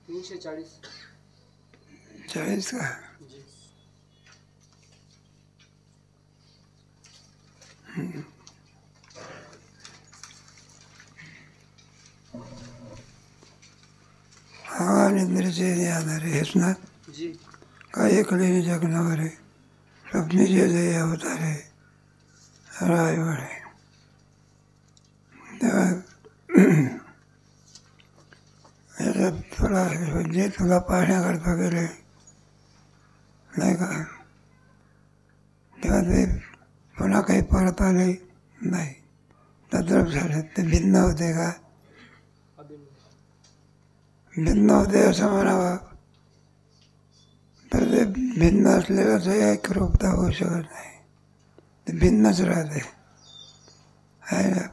340. 40 का? भगवान इंद्रचे आधारे हेच ना जी. काय कलेने जगणारे स्वप्नीचे जे अवतारे रायवळे तेव्हा तुला जे तुला पाहण्याकरता गेले नाही का, तेव्हा ते पुन्हा काही परत आले नाही, तद्रूप झाले. ते भिन्न होते का? भिन्न होते असं म्हणावं तर ते भिन्न असलेलंच एक रूपता होऊ शकत नाही. ते भिन्नच राहते आहे ना.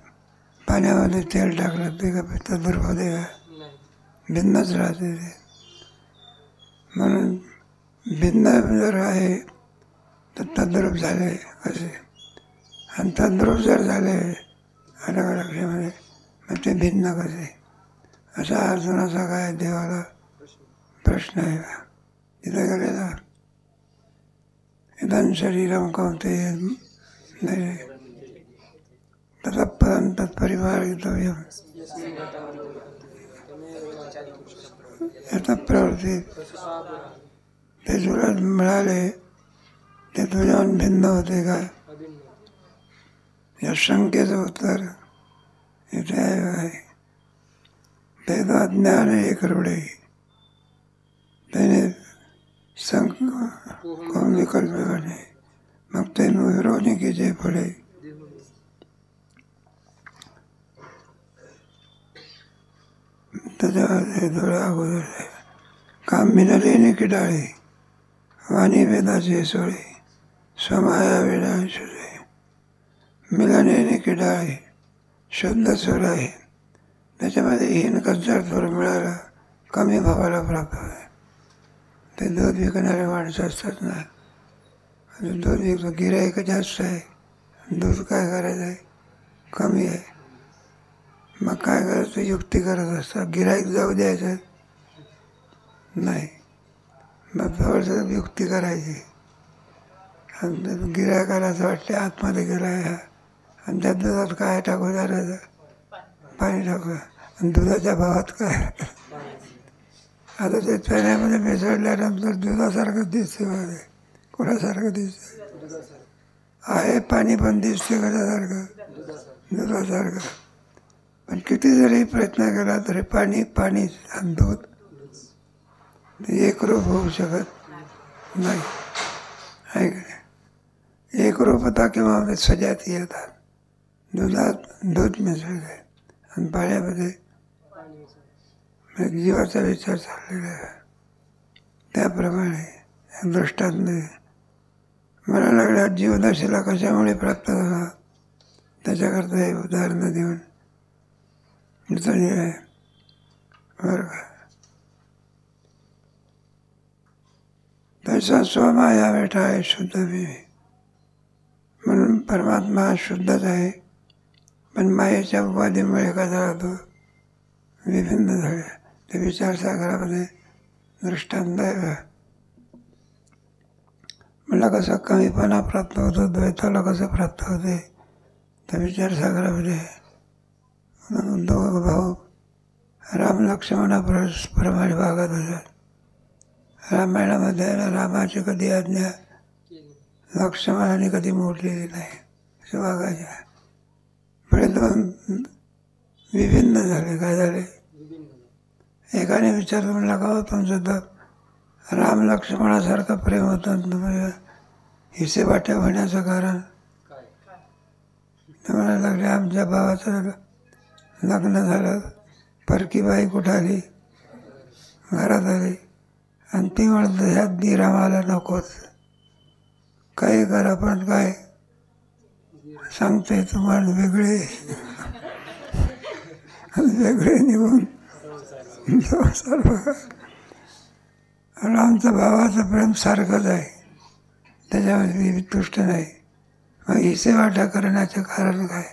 पाण्यामध्ये तेल टाकलं ते का तद्रूप होते का? भिन्नच राहते ते. म्हणून भिन्न जर आहे तर तद्रूप झाले असे, आणि तद्रूप जर झाले अलग अलगमध्ये मग ते भिन्न कसे, असा अर्जुनाचा काय देवाला प्रश्न आहे का? तिथं गेलेला इदं शरीरं कौन्तेय नाही ततः पदं तत्परिमार्गितव्यं यतः प्रवृत्ती. ते तुला मिळाले ते तुझ्याहून भिन्न होते का? या शंकेचं उत्तर इथे आहे. ते तो अज्ञान एक रूढे त्याने कोण विकल्प बने मग ते विरोधनिकीचे फळे. त्याच्यामध्ये थोडं अगोदर काम मिळाले किडाळे वाणी वेदाचे सोळे स्वमाया वेळांशुरे मिळाले किडाळे शुद्ध सुर आहे. त्याच्यामध्ये हीनकच जर थोडं मिळालं कमी भावाला प्राप्त होते. ते दूध विकणारे माणसं असतात ना, दूध विकतो गिऱ्हाईक जास्त आहे, दूध काय करायचं आहे कमी आहे, मग काय करायचं युक्ती करत असतात. गिऱ्हाईक जाऊ द्यायचं नाही, मग थोडंसं युक्ती करायची. आणि गिऱ्हाईकाला असं वाटते आतमध्ये गेला आहे आणि त्या दुधात काय टाकू द्यायला पाणी टाकू, आणि दुधाच्या भावात काय आता ते चण्यामध्ये मिसळल्यानंतर दुधासारखं दिसते मध्ये कोणासारखं दिसते आहे, पाणी पण दिसते कशासारखं दुधासारखं. पण किती जरी प्रयत्न केला तरी पाणी पाणी आणि दूध एकरूप होऊ शकत नाही आहे का नाही. एकरूपता किंवा सजाती येतात. दुधात दूध मिसळते आणि पाण्यामध्ये जीवाचा विचार चाललेला आहे. त्याप्रमाणे दृष्टांत मला लागल्या जीवदशेला कशामुळे प्राप्त झाला त्याच्याकरता हे उदाहरणं देऊन आहे बरं का. तसा स्वमाया बेटा आहे शुद्ध मी, म्हणून परमात्मा शुद्धच आहे. पण मायेच्या उपाधीमुळे का झाला तो विभिन्न झाले. ते विचारसागरामध्ये दृष्टांत आहे. मला कसं कमीपणा प्राप्त होतो, द्वैताला कसं प्राप्त होते तर विचारसागरामध्ये दोघं भाऊ राम लक्ष्मणाप्रमाणे वागत होतात. रामायणामध्ये रामाची कधी आज्ञा लक्ष्मणाने कधी मोडलेली नाही, असं वागायच्या. पुढे दोन विभिन्न झाले. काय झाले? एकाने विचारलं म्हणला का तुमचं तर राम लक्ष्मणासारखं प्रेम होतं, तुम्हाला हिस्से वाट्या होण्याचं कारण ते म्हणायला लागले आमच्या भावाचं लग्न झालं, परकी बाई कुठं आली घरात आली आणि ती म्हणत ह्यात बी रामाला नकोच, काही करा पण काय सांगते तुम्हाला वेगळे वेगळे निघून आमचं भावाचं प्रेम सारखंच आहे, त्याच्यामध्ये मी तुष्ट नाही. मग हिस्से वाटा करण्याचं कारण काय?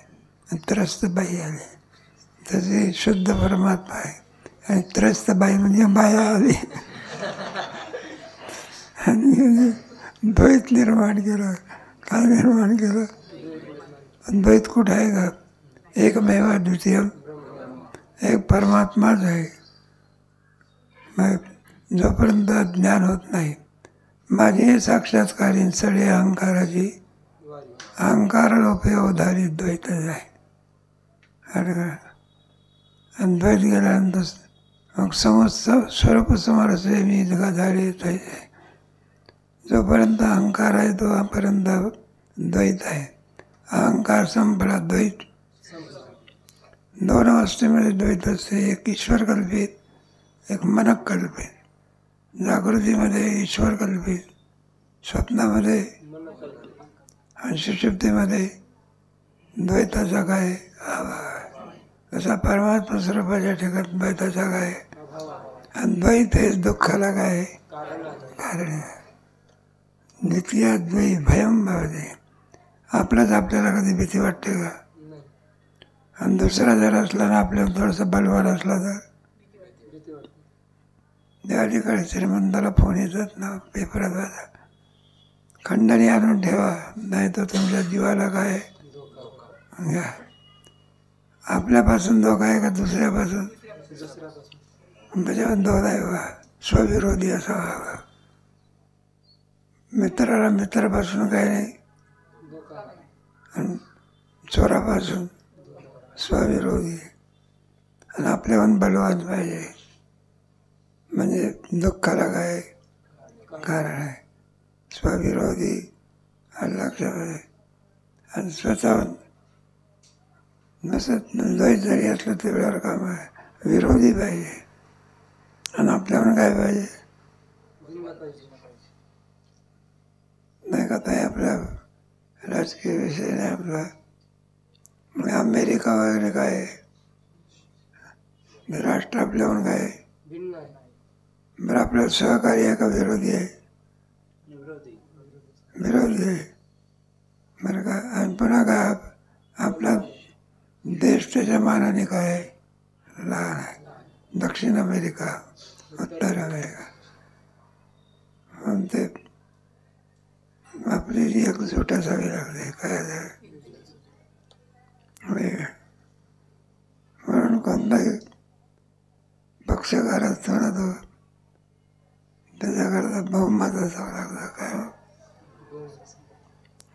त्रस्त बाई आले. तसे शुद्ध परमात्मा आहे. आणि त्रस्त बाई म्हणजे माया आली आणि द्वैत निर्माण केलं. काय निर्माण केलं? द्वैत कुठं आहे का? एकमेवा द्वितीय, एक परमात्माच आहे. मग जोपर्यंत ज्ञान होत नाही, माझी साक्षात्कारीन सगळे अहंकाराची अहंकार लोपयोधारी द्वैतच आहे. आणि द्वैत गेल्यानंतर मग समस्त स्वरूप समरसे मी झाले पाहिजे. जोपर्यंत अहंकार आहे तोपर्यंत द्वैत आहे. अहंकार संपला द्वैत. दोन अवस्थेमध्ये द्वैत असते. एक ईश्वर कल्पित, एक मनक कल्पित. जागृतीमध्ये ईश्वर कल्पित, स्वप्नामध्ये आणि सुषुप्तीमध्ये द्वैताचा काय तसा परमात्मा स्वरूपाच्या ठिकाणी द्वैताचा काय. आणि द्वैत हेच दुःखाला काय कारण आहे. द्वितीयाद्वै भयम भवते. आपलाच आपल्याला कधी भीती वाटते का? आणि दुसरा जर असला ना आपल्याला थोडंसं बलवान असला तर त्या ठिकाणी श्रीमंताला फोन येतात ना पेपरात वाचा, खंडणी आणून ठेवा नाही तर तुमच्या जीवाला काय घ्या. आपल्यापासून धोका आहे का दुसऱ्यापासून? त्याच्यावर दोन आहे बा, स्वविरोधी असावा. मित्राला मित्रापासून काय नाही आणि चोरापासून स्वविरोधी. आणि आपल्याहून बलवान पाहिजे म्हणजे दुःखाला काय कारण आहे. स्वविरोधी आणि लक्षात. आणि स्वतःहून नसत द्वैत जरी असलं तेवढ्यावर काम आहे. विरोधी पाहिजे. आणि आपल्याहून काय पाहिजे नाही का? ताई आपल्या राजकीय विषय नाही आपला. मग अमेरिका वगैरे काय राष्ट्र आपल्याहून काय बरं आपल्याला सहकारी आहे का विरोधी आहे? विरोधी आहे बरं का. आणि पुन्हा काय आपला देश त्याच्या मानाने काय लहान आहे. दक्षिण अमेरिका, उत्तर अमेरिका. म्हणून ते आपली एकजूट असावी लागते काय. म्हणून कोणताही पक्षकार असतो ना तो त्याच्याकरता बहुमत असावं लागतं काय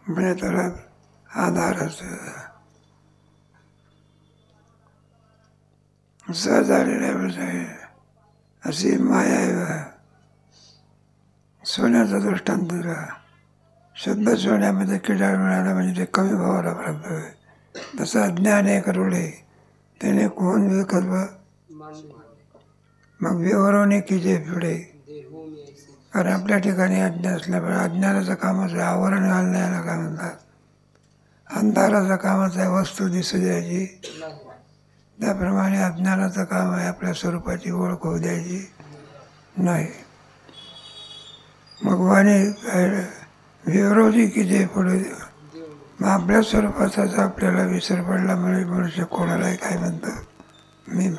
म्हणजे त्याला आधार असतो. सहज आलेल्या विषय अशी माया आहे. सोन्याचा दृष्टांत दिला. शुद्ध सोन्यामध्ये किडा मिळाला म्हणजे ते कमी भावाला प्राप्त होईल. तसं अज्ञान आहे करोडे त्याने कोण विकल्प मग विवरवणे की जे पुढे. कारण आपल्या ठिकाणी अज्ञान असल्यामुळे अज्ञानाचं कामच आहे आवरण घालण्याला काय म्हणतात. अंधाराचं कामच आहे वस्तू दिसू द्यायची. त्याप्रमाणे अज्ञानाचं काम आहे आपल्या स्वरूपाची ओळख होऊ द्यायची नाही. मग वाणी विरोधी की जे पुढे. मग आपल्या स्वरूपाचाच आपल्याला विसर पडला म्हणजे मनुष्य कोणालाही काय म्हणतं मी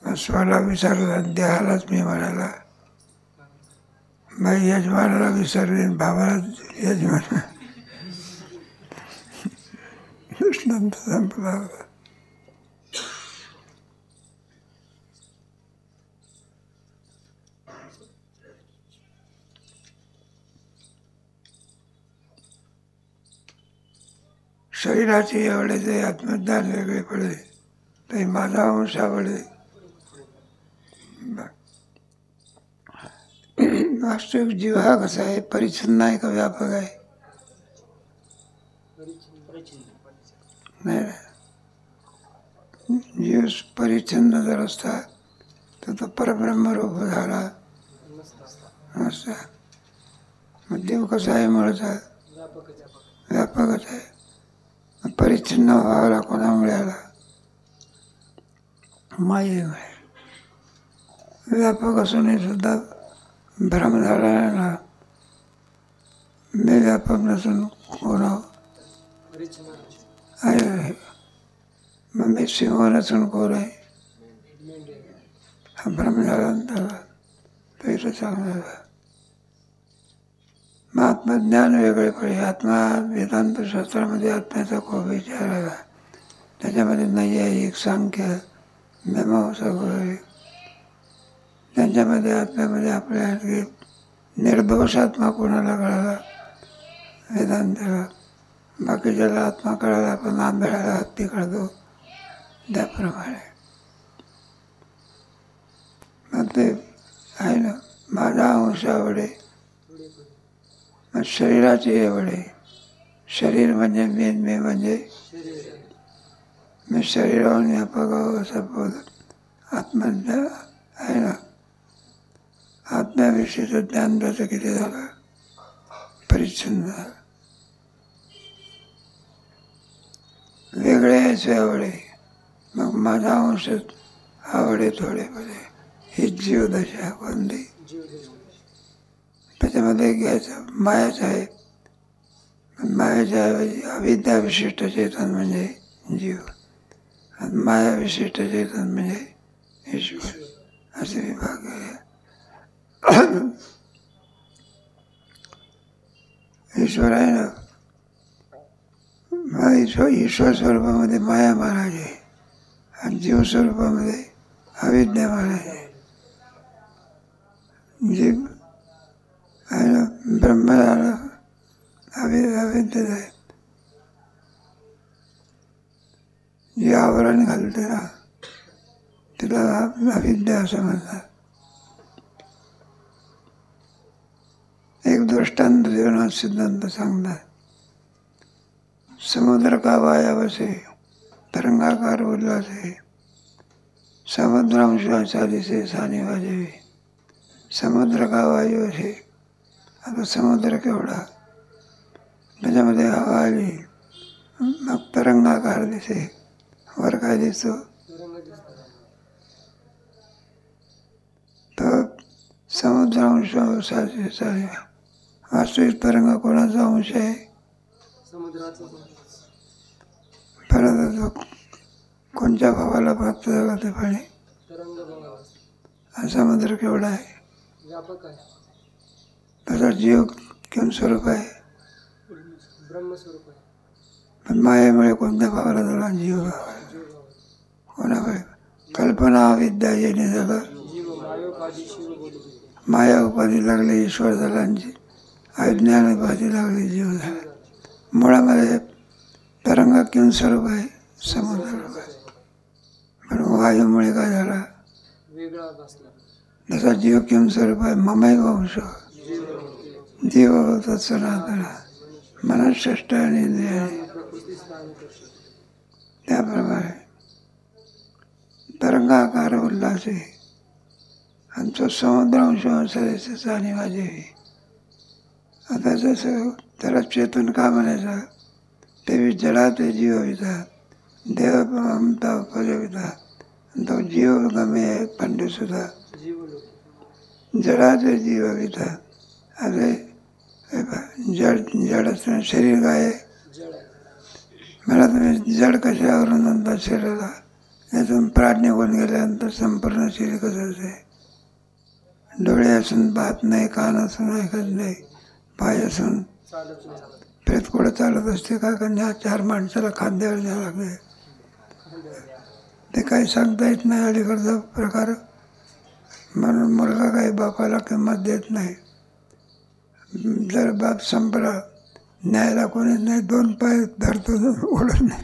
स्वला विसरला देहालाच मी म्हणाला. बाई यजमानाला विसरले भावाला यजमान. दृष्टांत संपला. शरीराचे एवढे जे आत्मज्ञान वेगळे पडले तरी माझा अंश आवडे. वास्तविक जीव हा कसा आहे परिच्छिन्न आहे का व्यापक आहे? नाही. जीव परिच्छिन्न जर असता तर तो परब्रह्मरूप झाला नसता. मग देव कसा आहे मुळचा व्यापकच आहे. परिच्छिन्न व्हायला कोणामुळे आला? मायेमुळे. व्यापक असूनही सुद्धा भ्रम झाला ना मी व्यापक नसून कोणा आहे. मग मी सिंह नसून कोण आहे? हा भ्रम झाल्यानंतर तो इथं सांगणार. मग आत्मज्ञान वेगळे पडे. आत्मा वेदांत शास्त्रामध्ये आत्म्याचा खूप विचार आला. त्याच्यामध्ये नैयायिक, सांख्य, मीमांसा वगैरे, त्यांच्यामध्ये आत्म्यामध्ये आपल्या निर्दोष आत्मा कोणाला कळाला? वेदांताला. बाकीच्याला आत्मा कळाला, आपण आंधळ्याला हत्ती कळतो त्याप्रमाणे. मग ते आहे ना, माझा अंश आवडे, मग शरीराची आवडे. शरीर म्हणजे मी म्हणजे मी शरीरावर व्यापक असं बोलत आत्मज्ञान आहे ना. आत्म्याविषयीचं ज्ञान त्याचं किती झालं? परिच्छिन्न झालं. वेगळे यायचे आवडे, मग माझा अंश आवडे थोडेपणे. ही जीवदशा कोणती? त्याच्यामध्ये घ्यायचं मायाच आहे. मायाच्या ऐवजी अविद्या विशिष्ट चेतन म्हणजे जीव, आणि माया विशिष्ट चेतन म्हणजे ईश्वर, असे विभाग केले. ईश्वर आहे ना, ईश्वर स्वरूपामध्ये माया महाराज आहे, आणि जीव स्वरूपामध्ये अविद्या महाराज आहे. जीव आहे ना, ब्रह्म झालं अविद्येत आहे. जे आवरण घालते ना तिला अविद्या असं म्हणतात. एक दृष्टांत देऊन सिद्धांत सांगतात. समुद्र का वायावसे तरंगाकार उल्लासे, समुद्रांशाचारी से सानी वाजेवी. समुद्र का वायू असे. आता समुद्र केवढा, त्याच्यामध्ये हवा आली, मग तरंगाकार दिसे. वर काय दिसतो? तर समुद्रांशाचे सारे. वास्तविक तरंग कोणाचा अंश आहे? परत कोणत्या भावाला प्राप्त झाला ते पाणी? हा समुद्र केवढा आहे? त्याचा जीव किम स्वरूप आहे? पण मायेमुळे कोणत्या भावाला झाला? जीव भाव आहे. कोणामुळे? कल्पना अविद्या येणे झालं, माया उपाधी लागली ईश्वर झाला, अज्ञान उपाधी लागली जीव झाला. मुळामध्ये तरंग किम स्वरूप आहे? समुद्र रूप आहे. पण वायूमुळे काय झाला? जसा जीव किम स्वरूप आहे? ममैव अंश जीव होता सनातन, मनःष्ठ आणि इंद्रियाने. त्याप्रमाणे तरंगाकार उल्लासे, आणि तो समुद्रांश अंशाचे सानी वाजेवी. आता जसं त्याला चेतन का म्हणायचं? ते जडाते जीवविता देव ममता उपजविता. तो जीव गमे पंडित सुद्धा जडाचे जीवविता. अरे जड असताना शरीर काय आहे? मला तुम्ही जड कशावरून म्हणतात शरीराला? यातून प्राण निघून गेल्यानंतर संपूर्ण शरीर कसं आहे? डोळे असून पाहत नाही, कान असून ऐकत नाही, पाय असून प्रेत कुठं चालत असते का? कारण चार माणसाला खांद्यावर द्यावं लागते. ते काही सांगता येत नाही अलीकडचा प्रकार. म्हणून मुलगा काही बापाला किंमत देत नाही. जर बाप संपला, न्यायला कोणीच नाही, दोन पाय धरतो, ओढत नाही.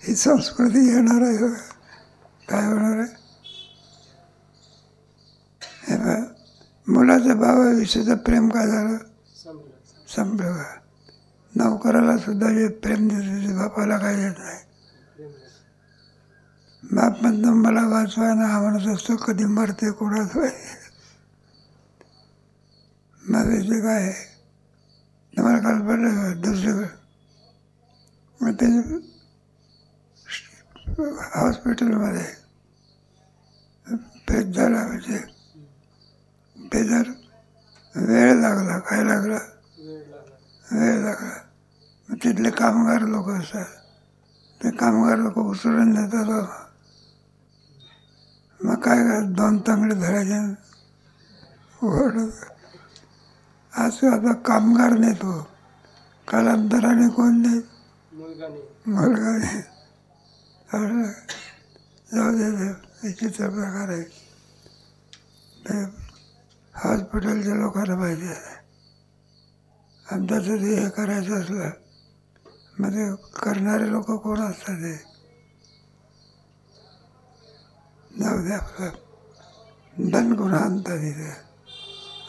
ही संस्कृती येणार आहे. काय होणार आहे? मुलाच्या भावाविषयीचं प्रेम काय झालं? संपलं. नोकराला सुद्धा जे प्रेम देते बापाला काय देत नाही. बाप म्हणतो मला वाचवा ना, म्हणत असतो कधी मरते कोणाच पाहिजे. मग त्याचे काय आहे? तुम्हाला कल्पना दुसरीकडे मग ते हॉस्पिटलमध्ये पेट झाला म्हणजे ते जर वेळ लागला, काय लागला? वेळ लागला. मग तिथले कामगार लोक असतात, ते कामगार लोक उचलून देतात. मग काय करत 2 तांगडे धरायचे ओरडत. असं आता कामगार नेतो, कालांतराने कोण नाही, मुलगा नाही. जाऊ दे, विचित्र प्रकार आहे. ते हॉस्पिटलच्या लोकांना पाहिजे आहे. आमच्या तरी हे करायचं असलं मग ते करणारे लोक कोण असतात ते. जाऊ दे, आपलं दन गुन्हा आणतात तिथे.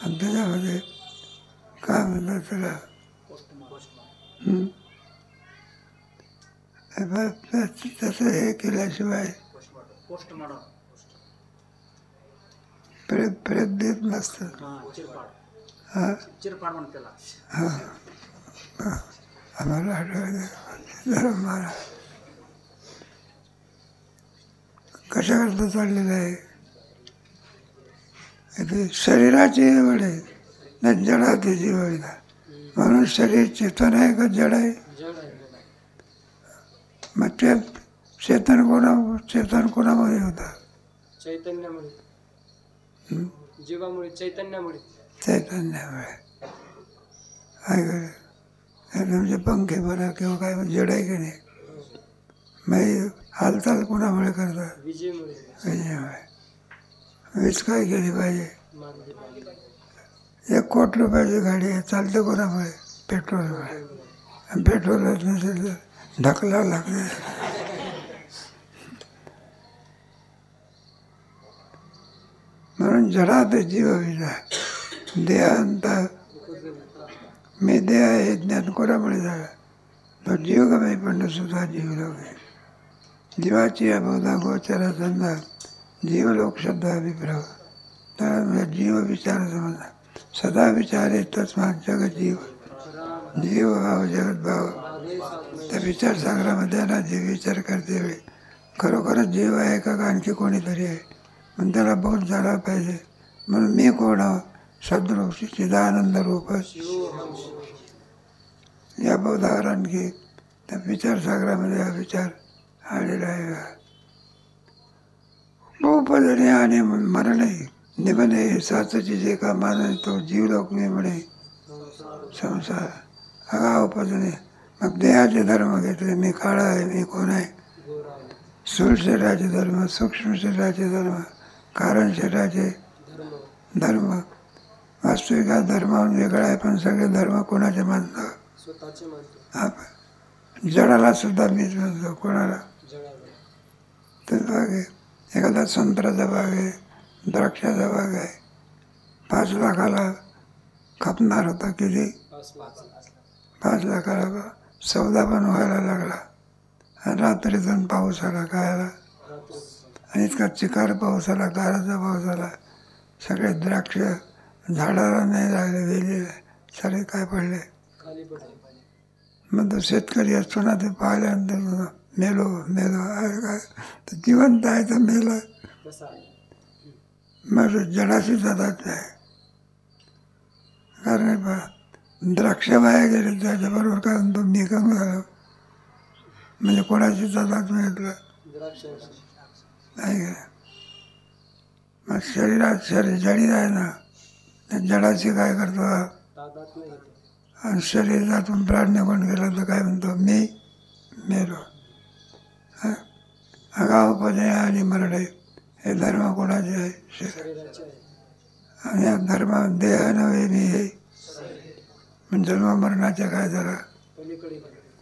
आणि त्याच्यामध्ये काय म्हणतात त्याला, तसं हे केल्याशिवाय प्रेत देत नसतं. हां आम्हाला आठवलं मला कशा करता चाललेलं आहे. ते शरीराची आवड आहे ना, जडाची जीवन. म्हणून शरीर चेतन आहे का जड आहे. मग ते चेतन कोणामध्ये होता, चैतन्यामुळे, जीवामुळे, चैतन्यामुळे. काय करे तुमचे पंखे म्हणा किंवा काय जड आहे की नाही. मग हालचाल कोणामुळे करतात, विजयमुळे. वीज काय केली पाहिजे. 1 कोटी रुपयाची गाडी आहे, चालते कोणामुळे, पेट्रोलमुळे. आणि पेट्रोलच नसेल तर ढकला लागते. म्हणून जडात जीव विजा देहांत. मी देह हे ज्ञान कोणामुळे झालं, तो जीव गमाई पण सुद्धा जीवलोक आहे. जीवाची अबोधा गोचरा धंदा जीवलोक शब्द अभिप्राय. तर जीव विचार समजा सदा विचारे तस्मात जगत जीव. जीव भाव जगत भाव. त्या विचारसागरामध्ये ना जे विचार करते वेळी खरोखरच जीव आहे का आणखी कोणीतरी आहे, पण त्याला बोध झाला पाहिजे. म्हणून मी कोण आहो, सद्रूप चिदानंद रूप. या बोधावर आणखी त्या विचारसागरामध्ये हा विचार आलेला आहे. उपजणे आणि मरणे निबणे साचची जे का मान तो जीवलोक मी म्हणे संसार. हा उपजणे. मग देहाचे धर्म घेतले. मी काळा आहे, मी कोण आहे. स्थूल शरीराचे धर्म, सूक्ष्म शरीराचे धर्म, कारण शरीराचे धर्म. वास्तविक हा धर्माहून वेगळा आहे, पण सगळे धर्म कोणाचे मानतो, जडाला सुद्धा मीच म्हणतो. कोणाला तर बाग आहे, एखादा संत्र्याचा बाग आहे, द्राक्षाचा बाग आहे. 5 लाखाला खपणार होता किती, 5 लाखाला सौदा पण व्हायला लागला. आणि रात्रीतून पाऊस आला, काय आला, आणि इतका चिकार पाऊस आला, गाराचा पाऊस आला. सगळे द्राक्ष झाडाला नाही लागले, वेलीला सगळे काय पडले. मग तो शेतकरी असतो ना, ते पाहिल्यानंतर मेलो अरे काय तर जिवंत आहे तर मेलं. मग जडाशी जातात नाही. कारण द्राक्ष वाया गेले, त्याच्याबरोबर काय म्हणतो मी कम झालो. म्हणजे कोणाशी जातात मिळतलं नाही. मग शरीर जडीत आहे ना, त्या जडाशी काय करतो. आणि शरीरातून प्राण निघून गेला तर काय म्हणतो मी मेलो. आगाऊपणे आणि मरणे हे धर्म कोणाचे आहे, आणि या धर्म देह नव्हे मी हे. जन्म मरणाच्या काय झाला.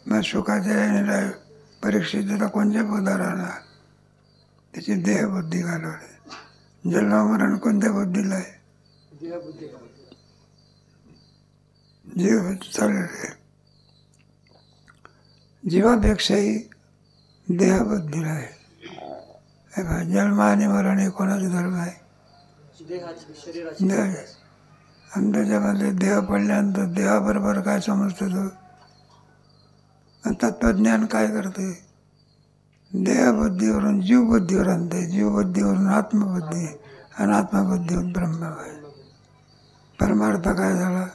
मग सुखाच्या परीक्षेला कोणत्या पदा राहणार, त्याची देहबुद्धी घालवली. जन्म मरण कोणत्या बुद्धीला आहे, जीव चालले. जीवापेक्षाही देहबुद्धीला आहे. जन्म आणि मरण हे कोणाचे धर्म आहे, आणि त्याच्यामध्ये देह पडल्यानंतर देहाबरोबर काय समजतो तो. तत्त्वज्ञान काय करते, देहबुद्धीवरून जीवबुद्धीवर आणते, जीवबुद्धीवरून आत्मबुद्धी, आणि आत्मबुद्धीवरून ब्रह्म आहे. परमार्थ काय झाला,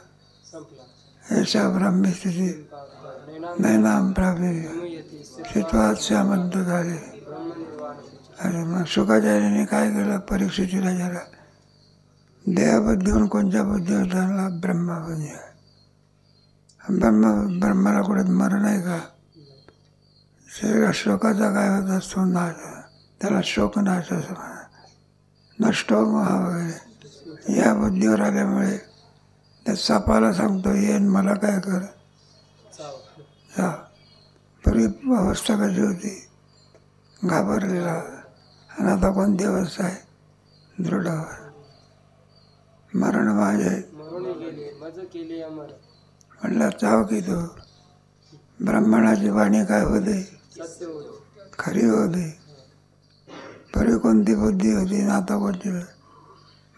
एषा ब्रह्मस्थिती नैनाम प्राप्ती चित्वात श्यामंत झाले. अरे मग शुकाचार्याने काय केलं परीक्षेची राजाला? देहाबुद्धीहून कोणत्या बुद्धीवर धरला? ब्रह्माबुद्धी. ब्रह्माला कुठे मरण आहे का? शरीर शोकाचा काय होत असतो? नाश. त्याला शोकनाश असं म्हणा. नष्ट महा वगैरे या बुद्धीवर आल्यामुळे त्या सापाला सांगतो येईन मला काय कर जा. पूर्वी अवस्था कशी होती? घाबरलेला. आणि आता कोणती अवस्था आहे? दृढ. मरण माझे म्हणलं चाव की तो ब्राह्मणाची वाणी काय होते? खरी होते. पूर्वी कोणती बुद्धी होती ना आता कोणती?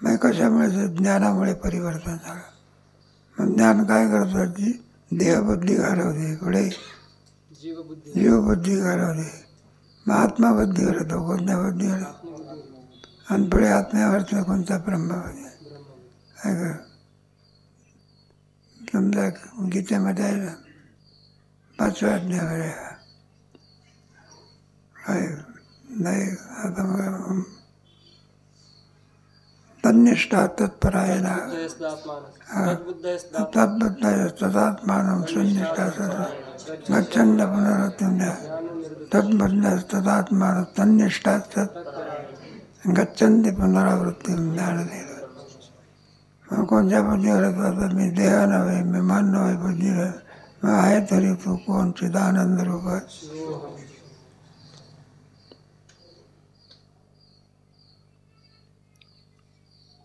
मग कशामुळे? ज्ञानामुळे परिवर्तन झालं. मग ज्ञान काय करतात? देहबुद्धी घालवते. पुढे जीवबुद्धी घालवते. मग आत्माबुद्धीवर येतो. कोणत्या बुद्धीवर? आणि पुढे आत्म्यावरचा कोणता? ब्रह्मबुद्धी आहे का? समजा गीतेमध्ये आहे ना 5व्या अध्यायावर आहे नाही आता मग तन्निष्ठा तत्परायणा तद्बुद्धाय तदात्मानं संनिष्ठा गच्छन्त पुनरत्नं तद्बुद्धाय तदात्मानं तन्निष्ठा गच्छन्ति पुनरावृत्तीं ज्ञानदेव. मग कोणत्या बुद्धीवर येतात? मी देह नव्हे, मी मन नव्हे, बुद्धी नव्हे, मग आहे तरी तू कोण? चिदानंद रूप.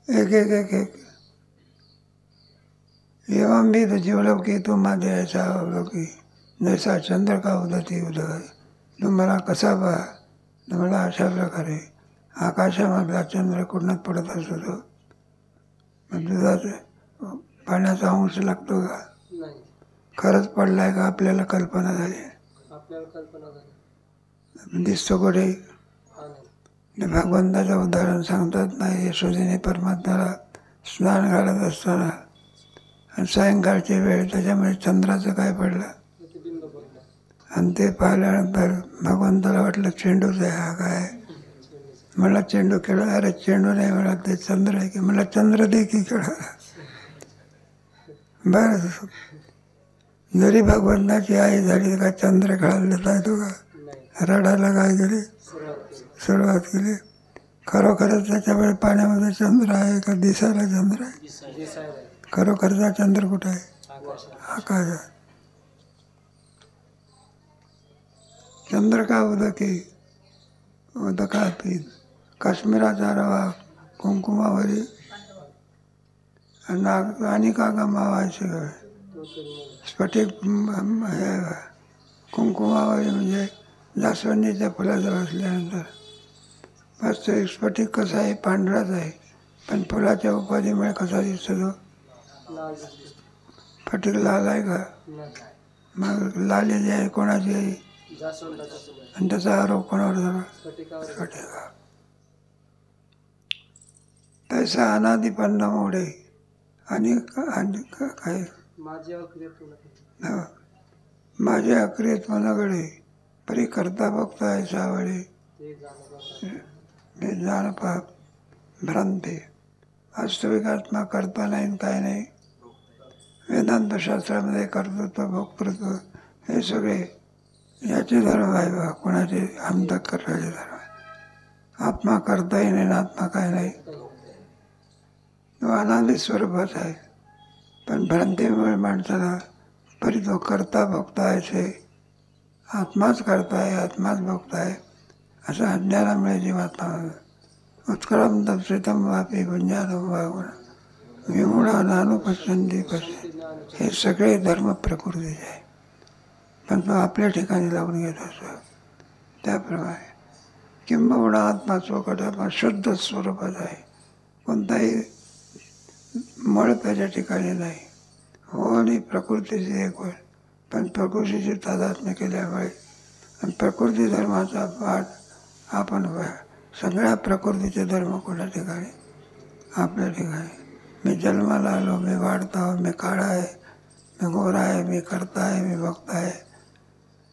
एक एक एक एक एवं भी तो जीवलौकी तू माझे ऐसा अवलोकी जैसा चंद्र का उदती उदय. तू मला कसा पहा? तर मला अशा प्रकारे आकाशामधला चंद्र कुठून पडत असतो. दुधात पाण्याचा अंश लागतो का? खरंच पडलाय का? आपल्याला कल्पना झाली. दिसतो कुठे? भगवंताचं उदाहरण सांगतात नाही. यशोदेने परमात्म्याला स्नान घालत असताना आणि सायंकाळची वेळ त्याच्यामुळे चंद्राचं काय पडलं आणि ते पाहिल्यानंतर भगवंताला वाटलं चेंडूच आहे हा काय. मला चेंडू खेळा. अरे चेंडू नाही मला ते चंद्र आहे की. मला चंद्र दे की खेळा. बरं जरी भगवंताची आई झाली का चंद्र खेळायला देता येतो का? रडायला काय केली? सुरुवात केली. खरोखरच त्याच्यामुळे पाण्यामध्ये चंद्र आहे का दिसायला चंद्र आहे? खरोखरचा चंद्र कुठं आहे? आकाश. चंद्र का उदकी उदकात काश्मीराचा रवा कुंकुमावरी आणि का गमावायचे स्फटिक हे कुंकुमावरी म्हणजे जास्वंदीच्या फुलाजवळ असल्यानंतर बस तो एक स्फटिक कसा आहे? पांढराच आहे पण फुलाच्या उपाधीमुळे कसा दिसतो? स्फटिक लाल आहे का? मग लाली जी आहे कोणाची आहे? आणि त्याचा आरोप कोणावर झाला? स्फटिका. तैसा अनादिपन्न मोडे आणि काय माझ्या अक्रियत मनाकडे परी करता बघता आहे सावळे जाण पाप भ्रांती. वास्तविक आत्मा करता नाही काय नाही. वेदांतशास्त्रामध्ये कर्तृत्व भोक्तृत्व हे सगळे याचे धर्म आहे बा. कोणाचे अंतःकरणाचे धर्म आहे. आत्मा करताही नाही आत्मा काय नाही. तो अनादी स्वरूपात आहे पण भ्रांतीमुळे माणसाला परी तो करता भोगता आहे. आत्माच करताय आत्माच भोगताय असं अज्ञानामुळे जीवात्मा उत्कलम तपसितम वापी गुंजानम वागुण विमुळा नानुपश्यंती पश्य. हे सगळे धर्म प्रकृतीचे आहे पण तो आपल्या ठिकाणी लावून घेत असतो. त्याप्रमाणे किंबहुना आत्मा चोखट आत्मा शुद्ध स्वरूपात आहे. कोणताही मळ त्याच्या ठिकाणी नाही. हो आणि प्रकृतीची एक होय पण प्रकृतीची तादात्म्य केल्यामुळे आणि प्रकृती धर्माचा पाठ आपण सगळ्या प्रकृतीचे धर्म कोणत्या ठिकाणी? आपल्या ठिकाणी. मी जन्माला आलो, मी वाढतो, मी काळा आहे, मी गोरा आहे, मी करता आहे, मी भोगता आहे,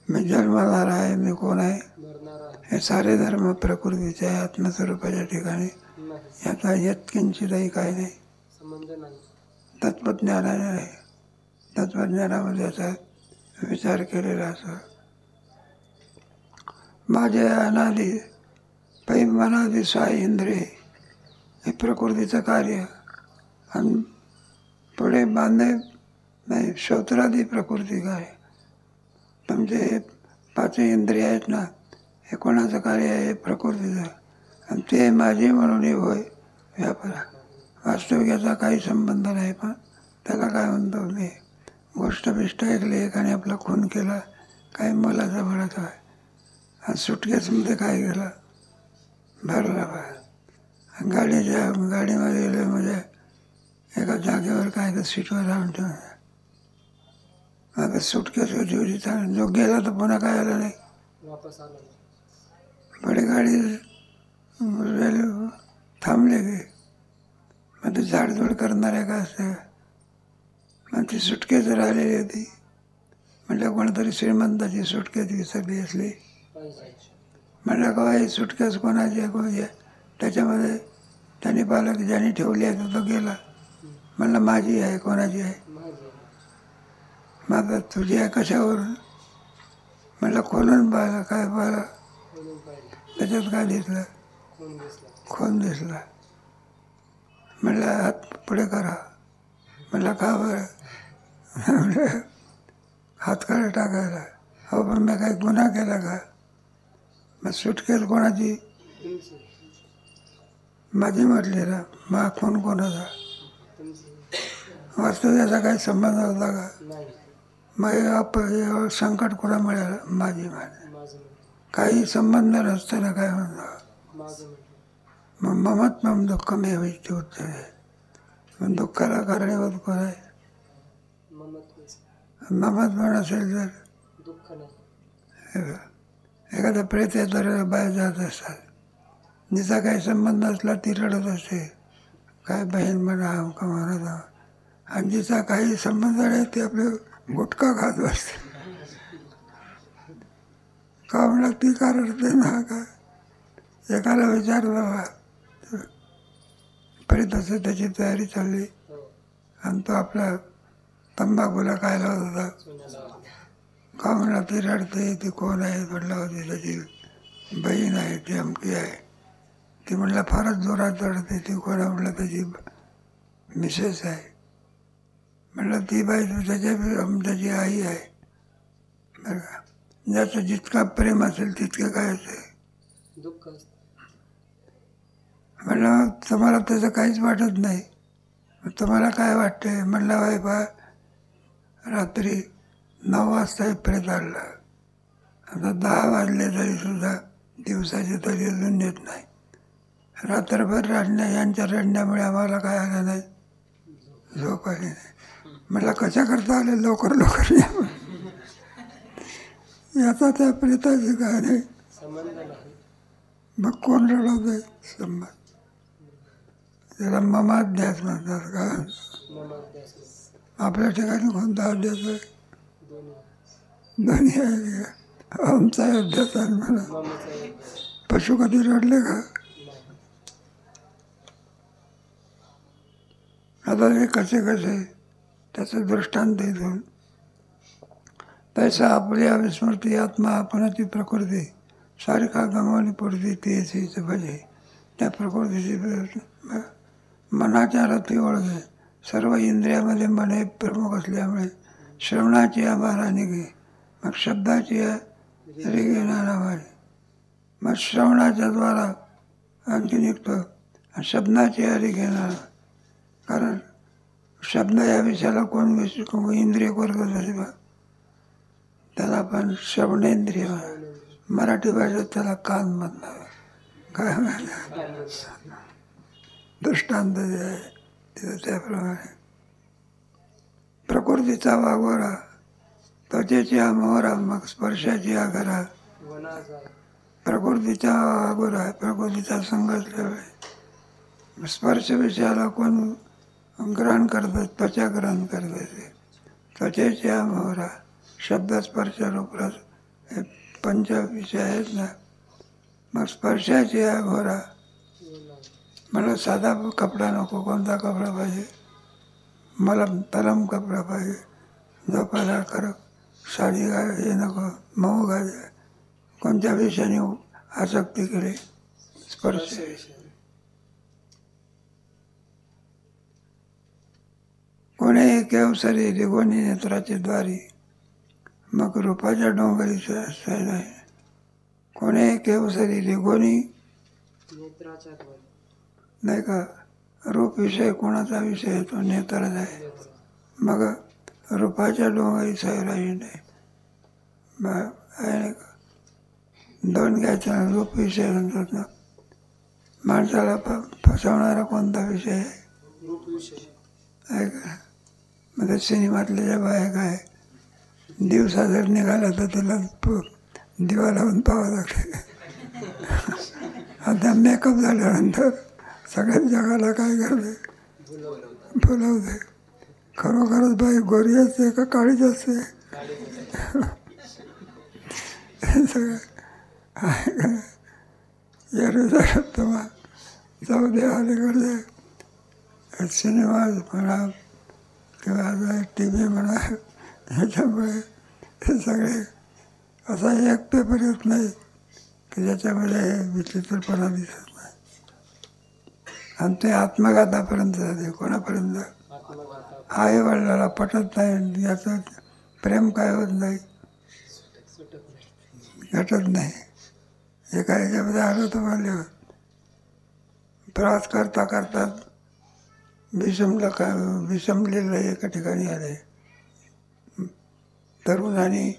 मी जन्मणार आहे, मी कोण आहे. मरणार आहे हे सारे धर्म प्रकृतीचे आहे, आत्मस्वरूपाच्या ठिकाणी नाही, याचा यत्किंचितही काही नाही. संबंध नाही. तत्त्वज्ञानाने आहे. तत्त्वज्ञानामध्ये याचा विचार केलेला असतो. माझे अनादी पै मनादी सा इंद्रिय हे प्रकृतीचं कार्य आणि पुढे बांधे नाही श्रोत्रादी प्रकृती कार्य. तुमचे हे पाच इंद्रिय आहेत ना, हे कोणाचं कार्य आहे? हे प्रकृतीचं. आणि ते माझे म्हणून होय व्यापार. वास्तविक याचा काही संबंध नाही, पण त्याला काय म्हणतो मी गोष्ट बिष्ट ऐकली, एकाने आपला खून केला, काही मुलाचा भडक आहे, आणि सुटकेसमध्ये काय केलं भरला बाहेर. गाडीमध्ये गेले म्हणजे एका जागेवर काय तर सीटवर राहून ठेवून आता सुटकेस जेवढी चांगली जो गेला तर पुन्हा काय आला नाही, वापस आला नाही. बडी गाडी रेल्वे थांबले की मग ते झाडझूड करणाऱ्या का असते, मग ती सुटकेस राहिलेली होती. म्हटलं कोणतरी श्रीमंताची सुटकेस विसरली असली. म्हटलं का ही सुटकेस कोणाची आहे, कोणाची आहे? त्याच्यामध्ये त्यांनी पाहिलं की ज्यांनी ठेवली आहे तो गेला. म्हणलं माझी आहे, कोणाची आहे? माझं तुझी आहे कशावरून? म्हटलं खोलून पाहिलं, काय पाहिलं त्याच्यात काय दिसलं? खून दिसला. म्हटलं हात पुढे करा. म्हटलं का बरं? म्हटलं हात काढे टाकायला. हो पण मी काही गुन्हा केला का? मग सुटकेल कोणाची? माझी म्हटली ना. मग खून कोणाचा? वास्तव याचा काही संबंध होता का? मग संकट कुणा मिळालं? माझी काही संबंध नसताना काय म्हणतो मग ममत्वम दुःखमे वैष्टी उत्तर आहे. मग दुःखाला कारणीभूत कोण आहे? ममत्व नसेल तर दुःख नाही. एखादा प्रेत तर बाहेर जात असतात, जिचा काही संबंध असला ती रडत असते, काय बहीण म्हणा अमका म्हणा. आणि जिचा काही संबंध नाही ते आपले गुटखा खात असते. का म्हणलं ती का रडते ना? काय एकाला विचारलं प्रेताचं त्याची तयारी चालली आणि तो आपला तंबाखूला काय लावत होता. का म्हणला ती रडते, ती कोण आहे? म्हटलं होती त्याची बहीण आहे, ती अमकी आहे. ती म्हटलं फारच जोरात रडते. ती कोण आहे? म्हटलं त्याची मिसेस आहे. म्हटलं ती बाई त्याची आई आहे. बरं का? ज्याचं जितका प्रेम असेल तितकं काय असेल दुःख. म्हटलं तुम्हाला त्याचं काहीच वाटत नाही, तुम्हाला काय वाटते? म्हटलं बाई बा रात्री 9 वाजता हे प्रेत आणलं, आता 10 वाजले तरीसुद्धा दिवसाचे तरी अजून येत नाही. रात्रभर रडण्या, यांच्या रडण्यामुळे आम्हाला काय आलं नाही, झोप आली नाही. म्हटलं कशा करता आले? लवकर लवकर या. याचा त्या प्रेताचं काय नाही संबंध नाही. मग कोण रडवत आहे? संबंध. त्याला ममाध्यास म्हणतात का? आपल्या ठिकाणी कोणता अध्यास आहे? दोन्ही आहे. आमचा अध्यास आहे म्हणा. पशु कधी रडले का? आता हे कसे त्याचं दृष्टांत इथून तैसा आपल्या विस्मृती आत्मा आपणाची प्रकृती सारखा गमावली पडते तेच भजे. त्या प्रकृतीची मनाच्या रथी ओळखे. सर्व इंद्रियामध्ये मन हे प्रमुख असल्यामुळे श्रवणाची आभारा निघे, मग शब्दाची रिगे नावाने, मग श्रवणाच्या द्वारा आणखी निघतो शब्दाची हरी घेणार. कारण शब्द या विषयाला कोण इंद्रिय करत असे बा, त्याला आपण श्रवणेंद्रिय, मराठी भाषेत त्याला कान म्हणणार. काय दृष्टांत जे आहे तिथं त्याप्रमाणे प्रकृतीचा वागोरा, त्वचेची मोहरा, मग स्पर्शाची आघरा. प्रकृतीचा वागोरा आहे, प्रकृतीचा संघ असल्यामुळे स्पर्श विषयाला कोण ग्रहण करतात, त्वचा ग्रहण करत असे. त्वचेच्या मोहरा शब्द स्पर्श रूपरस हे पंच विषय आहेत ना. मग स्पर्शाची या घोरा मला साधा कपडा नको. कोणता कपडा पाहिजे? मला तलम कपडा पाहिजे. झोपायला कडक साडी घाल हे नको. मऊ घाल. कोणत्या विषयाने आसक्ती केली? स्पर्श. कोणी केवसरी रिगोनी नेत्राची द्वारी मग रूपाच्या डोंगरी नाही. कोणी केवसरी रिगोनी नेत्राच्या द्वारे नाही का. रूप विषय कोणाचा विषय आहे? तो नेत्राचा आहे. मग रूपाच्या डोंगरी सैराही नाही. दोन घ्यायचा रूप विषय म्हणतात ना. माणसाला फसवणारा कोणता विषय आहे? रूप विषय आहे का. मग सिनेमातल्या ज्या बाया काय दिवसा जर निघाला तर त्याला दिवा लावून पाहावं लागते. आता मेकअप झाल्यानंतर सगळ्या जगाला काय करते? बोलावते. खरोखरच बाई गोरी असते का काळीच असते? सगळं तुम्हा जाऊ दे अलीकडे सिनेमा म्हणा किंवा टी व्ही म्हणा. ह्याच्यामुळे हे सगळे असा एक पेपर येत नाही की ज्याच्यामध्ये विचित्रपणा दिसत नाही. आणि ते आत्मघातापर्यंत जाते. कोणापर्यंत? आई वडिलाला पटत नाही. याचं प्रेम काय होत नाही, घटत नाही. एका ह्याच्यामध्ये आलं तर म्हणले प्रवास करता करता विषमलेलं एका ठिकाणी आले. तरुण आणि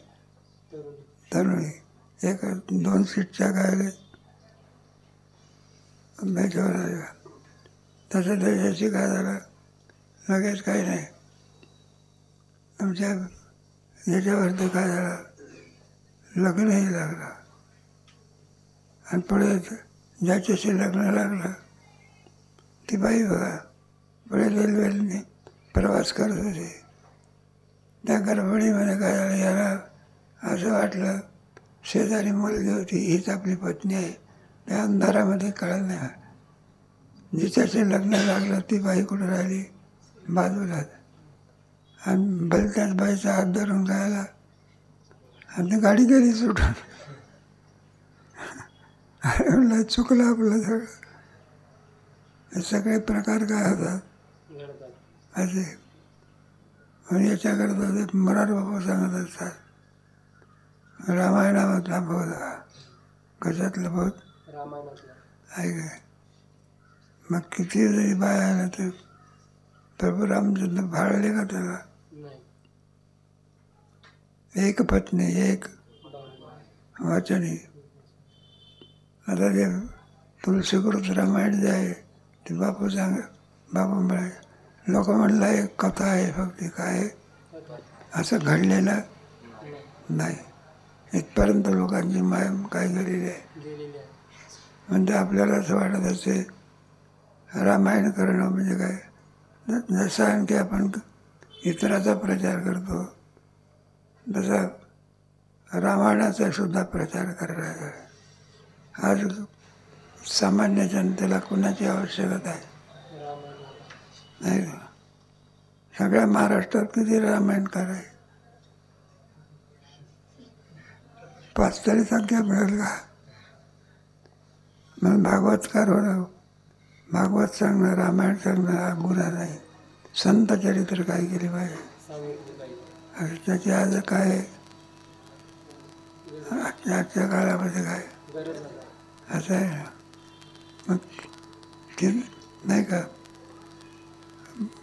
तरुणी एक 2 सीटच्या गायले बेटावर आल्या. तसं त्याच्याशी काय झालं लगेच काही नाही. आमच्या याच्यावरती काय झालं लग्नही लागलं. आणि पुढे ज्याच्याशी लग्न लागलं ती बाई बघा पुढे रेल्वेने प्रवास करत होते. त्या गडबडीमध्ये काय झालं याला असं वाटलं शेजारी मुलगी होती हीच आपली पत्नी आहे. त्या अंधारामध्ये कळलं नाही. जिच्याशी लग्न लागलं ती बाई कुठं राहिली बाजूला. आणि भलत्याच बाईचा हात धरून गायला आणि ती गाडी गेली सुटून. अरे म्हणलं चुकलं आपलं सगळं. हे सगळे प्रकार काय होतात असे. आणि याच्याकरता ते मराठ बाबा सांगत असतात रामायणामधला बोध हा कशातलं बोध आहे काय. मग किती जरी बाय आलं तर प्रभू रामचंद्र भाळले का त्याला? एक पत्नी एक वाचनी. आता ते तुलसीकृत रामायण जे आहे ते बापू म्हणे लोक म्हणलं एक कथा आहे फक्त. काय असं घडलेलं नाही. इथपर्यंत लोकांची माय काय गेलेली आहे. म्हणजे आपल्याला असं वाटत असे रामायण करणं म्हणजे काय जसं आणखी आपण इतराचा प्रचार करतो तसा रामायणाचा सुद्धा प्रचार करायचा. आज सामान्य जनतेला कुणाची आवश्यकता आहे नाही. सगळ्या महाराष्ट्रात किती रामायणकार आहे? 5 तरी संख्या मिळेल का? मग भागवतकार होणं भागवत सांगणं रामायण सांगणं हा गुन्हा नाही. संत चरित्र काय केले पाहिजे. त्याची आज काय आजच्या काळामध्ये काय असं आहे ना. मग ते नाही का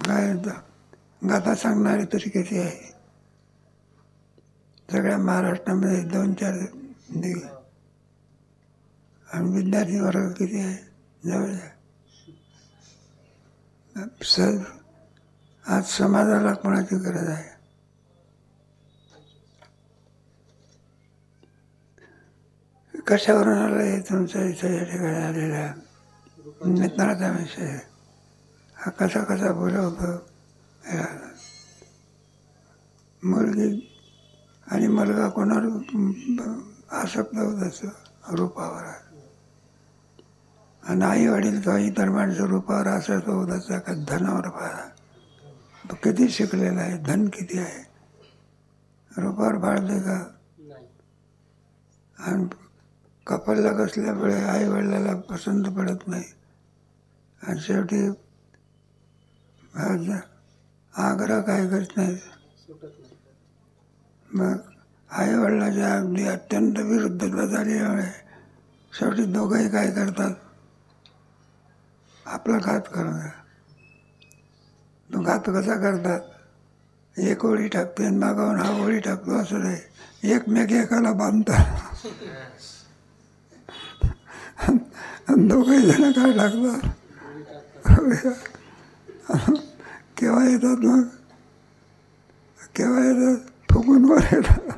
काय गाथा सांगणारे तरी किती आहे सगळ्या महाराष्ट्रामध्ये 2-4 दिवस. आणि विद्यार्थी वर्ग किती आहे जवळ. आज समाजाला कोणाची गरज आहे? कशावरून आलं हे तुमच्या इथं या ठिकाणी आलेला मित्राचा विषय. हा कसा बोलवतो मुलगी आणि मुलगा कोणावर आसक्त होत असतो रूपावर. आणि आई वडील किंवा इतर माणसं रूपावर आसक्त होत असतं का धनावर पाहा. तो किती शिकलेला आहे, धन किती आहे, रूपावर पाळते का. आणि कपलला कसल्यामुळे आई वडिलाला पसंत पडत नाही. आणि शेवटी आग्रह काय करत नाही. मग आई वडिलाच्या अगदी अत्यंत विरुद्धता झाल्यामुळे शेवटी दोघंही काय करतात, आपला घात करून. तो घात कसा करतात, एक ओळी टाकते आणि मागावून हा ओळी टाकतो असं नाही, एकमेकाला बांधतात. आणि दोघंही जण काय टाकतात, केव्हा येतात, मग केव्हा येतात, फुकून वर येतात.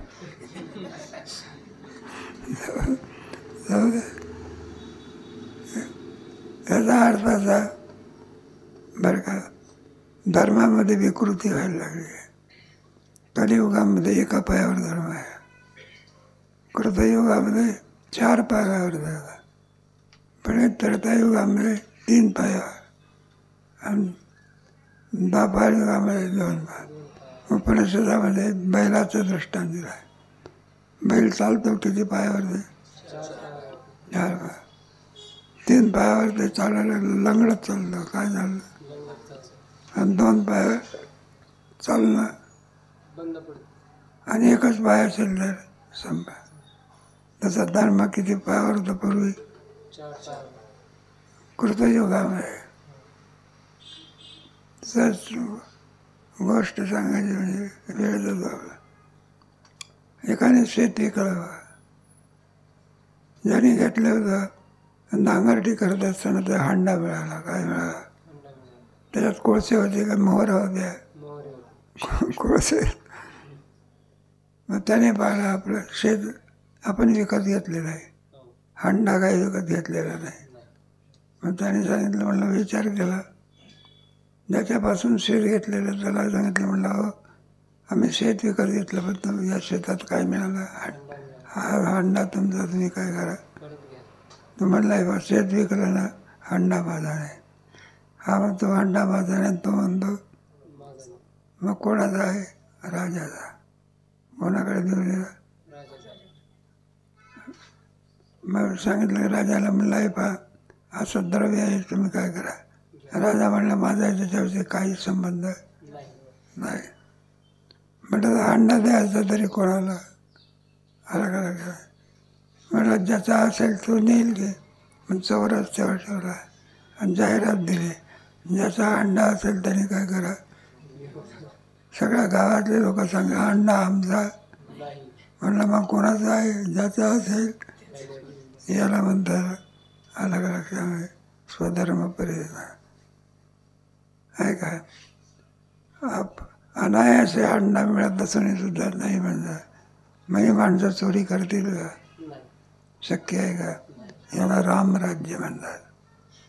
जाऊ दे. याचा अर्थ असा बरं का, धर्मामध्ये विकृती व्हायला लागली आहे. कलियुगामध्ये एका पायावर धर्म आहे, कृतयुगामध्ये 4 पायावर धर्म, पण त्रेतायुगामध्ये 3 पायावर आणि 10 युगामध्ये 2 पाय. उपनिषदामध्ये बैलाचं दृष्टांत दिलं आहे. बैल चालतो किती पायावर ते, 4 पाय. 3 पायावर ते चालायला लंगडत चाललं, काय झालं. आणि 2 पायावर चालणं आणि एकच पाय असेल तर संपा. तसा धर्म किती पायावर होता पूर्वी, कृतयुगामध्ये. सच गोष्ट सांगायची म्हणजे वेळ जातो. एकाने शेत विकलं, ज्याने घेतलं होतं नांगरटी करत असताना ते हांडा मिळाला. काय मिळाला, त्याच्यात कोळसे होते का मोहरा होत्या, कोळसे. मग त्याने पाहिलं आपलं शेत आपण विकत घेतलेलं आहे, हांडा काही विकत घेतलेला नाही. मग त्याने सांगितलं, म्हणलं विचार केला, ज्याच्यापासून शेत घेतलेलं त्याला सांगितलं, म्हणलं हो आम्ही शेत विकत घेतलं, पण तुम्ही या शेतात काय मिळालं, हा हांडा तुमचा, तुम्ही काय करा. तो म्हणला शेत विकलं ना, हांडा माझा नाही. हा म्हणतो हांडा माझा नाही. तो म्हणतो मग कोणाचा आहे, राजाचा. कोणाकडे देऊन दिला, मग सांगितलं राजाला, म्हणलं आहे पहा असं द्रव्य आहे, तुम्ही काय करा. राजा म्हणला माझा त्याच्यावरती काही संबंध नाही. म्हटलं हांडा द्यायचा तरी कोणाला, अलग अलग. म्हटलं ज्याचा असेल तो नेईल घे. मग चौरस्त्यावर ठेवला आणि जाहिरात दिली, ज्याचा हांडा असेल त्याने काय करा. सगळ्या गावातले लोक सांगा हांडा आमचा. म्हणलं मग कोणाचा आहे, ज्याचा असेल. याला म्हणतात अलग अलग स्वधर्म परिधान आहे का. अनायासे हांडा मिळत असून सुद्धा नाही म्हणतात. म्हणजे माणसं चोरी करतील का, शक्य आहे का. याला रामराज्य म्हणतात.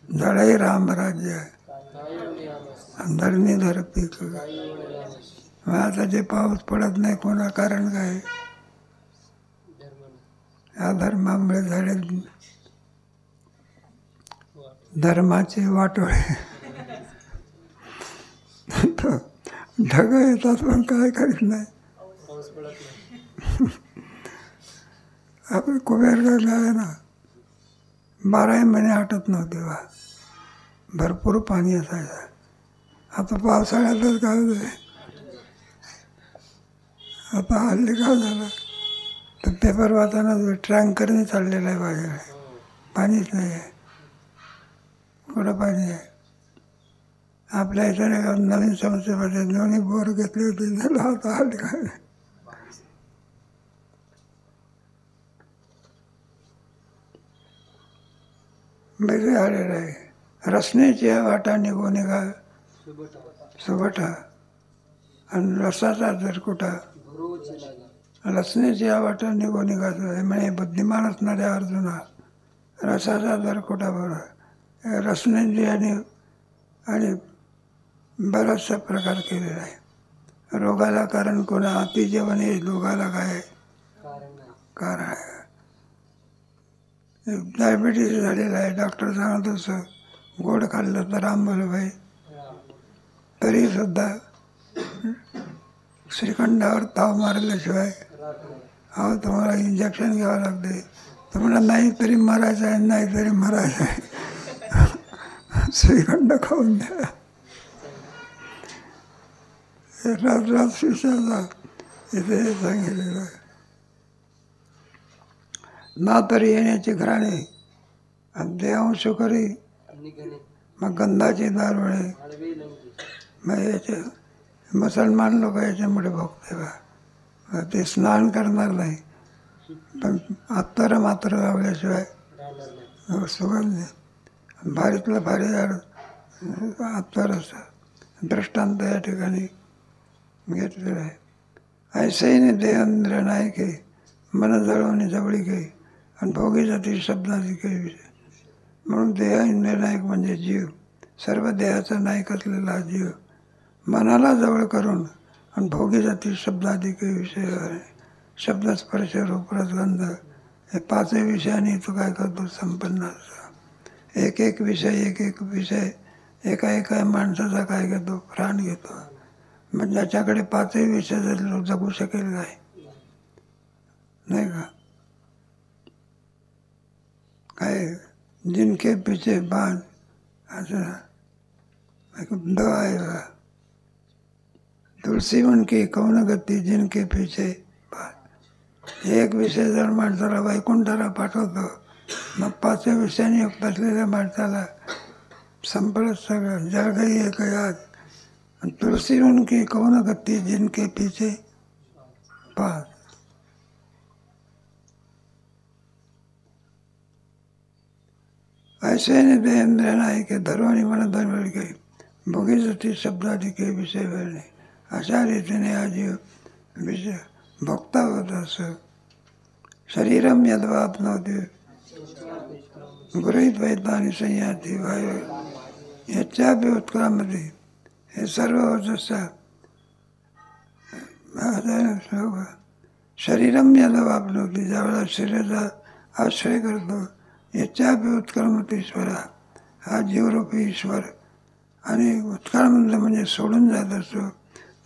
जळही रामराज्य धरणी धर पीक. मग आता जे पाऊस पडत नाही कोणा कारण काय, या धर्मामुळे झाले धर्माचे वाटोळे. ढग येतात पण काय करीत नाही. आपण कुबेरगडला आहे ना, 12 महिने आटत नव्हते वा, भरपूर पाणी असायचं. आता पावसाळ्यातच काय होतं, आता हल्ली काय झालं तर पेपर वाचताना टँकरने चाललेलं आहे माझ्याकडे. पाणीच नाही आहे, कुठं पाणी आहे. आपल्या इथे नवीन संस्थेमध्ये दोन्ही बोर घेतले होते, झालं आता हल्ली काय. वेगळे आलेलं आहे. रसनेच्या वाटा निघून निघा सुबटा आणि रसाचा जरकुटा. रसनेच्या वाटा निघून निघायचं म्हणजे बुद्धिमान असणाऱ्या अर्जुना रसाचा जरकुटा बरोबर. रसनेची आणि बराचसा प्रकार केलेला आहे. रोगाला कारण कोण? अति जेवण हे रोगाला काय कारण नाही. कारण आहे. डायबिटीस झालेला आहे, डॉक्टर सांगत असं गोड खाल्लं तर आंबलं भाई, तरी सुद्धा श्रीखंडावर ताव मारल्याशिवाय अहो तुम्हाला इंजेक्शन घ्यावं लागते. तुम्हाला नाही तरी मरायचं आहे, नाही तरी मरायचं आहे. श्रीखंड खाऊन द्या. रात शिष्याला इथे हे सांगितलेलं आहे. ना तरी येण्याची घराणे देवांश करी, मग गंधाची दारुळे. मग याचे मुसलमान लोक याच्यामुळे भोगते बा, ते स्नान करणार नाही, पण अत्तर मात्र लावल्याशिवाय सुगंध भारीतलं भारी अत्तर असं दृष्टांत या ठिकाणी घेतलेलं आहे. ऐसईने देहेंद्र नायके मन जळवणे जवळी काही आणि भोगी जाती शब्दाची काही विषय. म्हणून देह इंद्रिय नायक म्हणजे जीव, सर्व देहाचा नायक असलेला जीव मनाला जवळ करून आणि भोगी जाती शब्दादी काही विषय आहे. शब्द स्पर्श रूप रस गंध हे पाचही विषयाने तो काय करतो? संपन्न असतो. एक एक विषय एका एका माणसाचा काय घेतो? प्राण घेतो. मग ज्याच्याकडे पाचही विषय जर जगू शकेल काय? नाही का? काय जिनके पीछे बाण असं द आहे बा. तुलसी म्हणके कौन गती जिनके पीछे बाण. एक विषय जर माणसाला वैकुंठाला पाठवतो, मग पाचव्या विषयाने युक्त असलेल्या माणसाला संपलंच सगळं. जळ गई एक याद. तुलसी उनकी कौन गती जिनके पीछे पास. ऐसे ने देहेंद्र नायके धर्वानी मन धर्म काही भोगी जाती शब्दादी काही विषय वेळणे. अशा रीतीने हा जीव विषय भोगता होत असं. शरीरम यद्वापनोती गृहीत वैतानी संयाती वायू याच्याबी उत्क्रामती. हे सर्व होत असतात. शरीरम यद्वापनोती, ज्यावेळेला शरीराचा आश्रय करतो, याच्याबी उत्क्रमती ईश्वरा, हा जीवरूपी ईश्वर. आणि उत्क्रामंत म्हणजे सोडून जात असतो.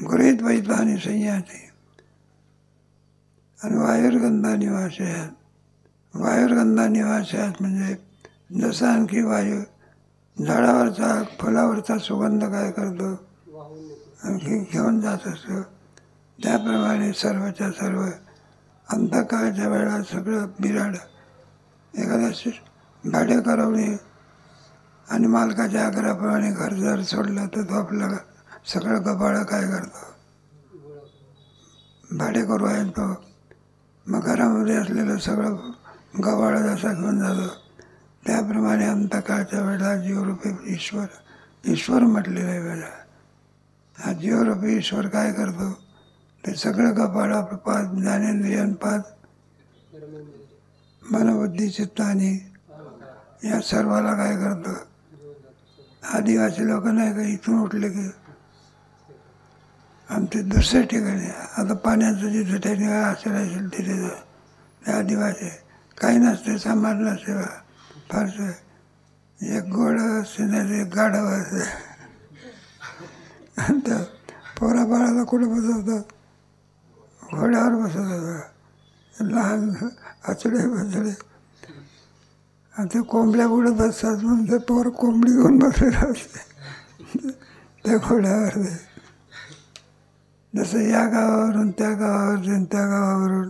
गृहीत वैतानी संयाती. आणि वायुर्गंधा निवासयात. वायुर्गंधा निवासयात म्हणजे जसा आणखी वायू झाडावरचा फुलावरचा सुगंध काय करतो? आणखी घेऊन जात असतो. त्याप्रमाणे सर्वच्या सर्व अंतकाळच्या वेळा सगळं बिराड एखाद्या भाडे करवणे आणि मालकाच्या आग्रहाप्रमाणे घर जर सोडलं तर तो आपलं सगळं गबाळं काय करतो? भाडे करू आहे तो. मग घरामध्ये असलेलं सगळं गबाळं जसा घेऊन जातो, त्याप्रमाणे अंतकाळच्या वेळेला जीवरूपी ईश्वर म्हटलेलं आहे वेळा. हा जीवरूपी ईश्वर काय करतो? ते सगळं गबाळं पाच ज्ञानेंद्रियन पाच मनबुद्धी चित्तानी या सर्वाला काय करतो? आदिवासी लोक नाही का इथून उठले की आमचे दुसऱ्या ठिकाणी, आता पाण्याचं जिथे ठिकाणी असेल तिथे ते आदिवासी काही नसते, सांभाळ नसते बा. फारसं एक गोड असते नाही एक गाढव असते. त्या पोरा बाळाला कुठं बसवतात? घोड्यावर बसवतात. लहान आचडे बसडे आणि ते कोंबड्या उडत असतात म्हणून ते पोर कोंबडी घेऊन बसलेलं असते त्या घोड्यावर. ते जसं या गावावरून त्या गावावर त्या गावावरून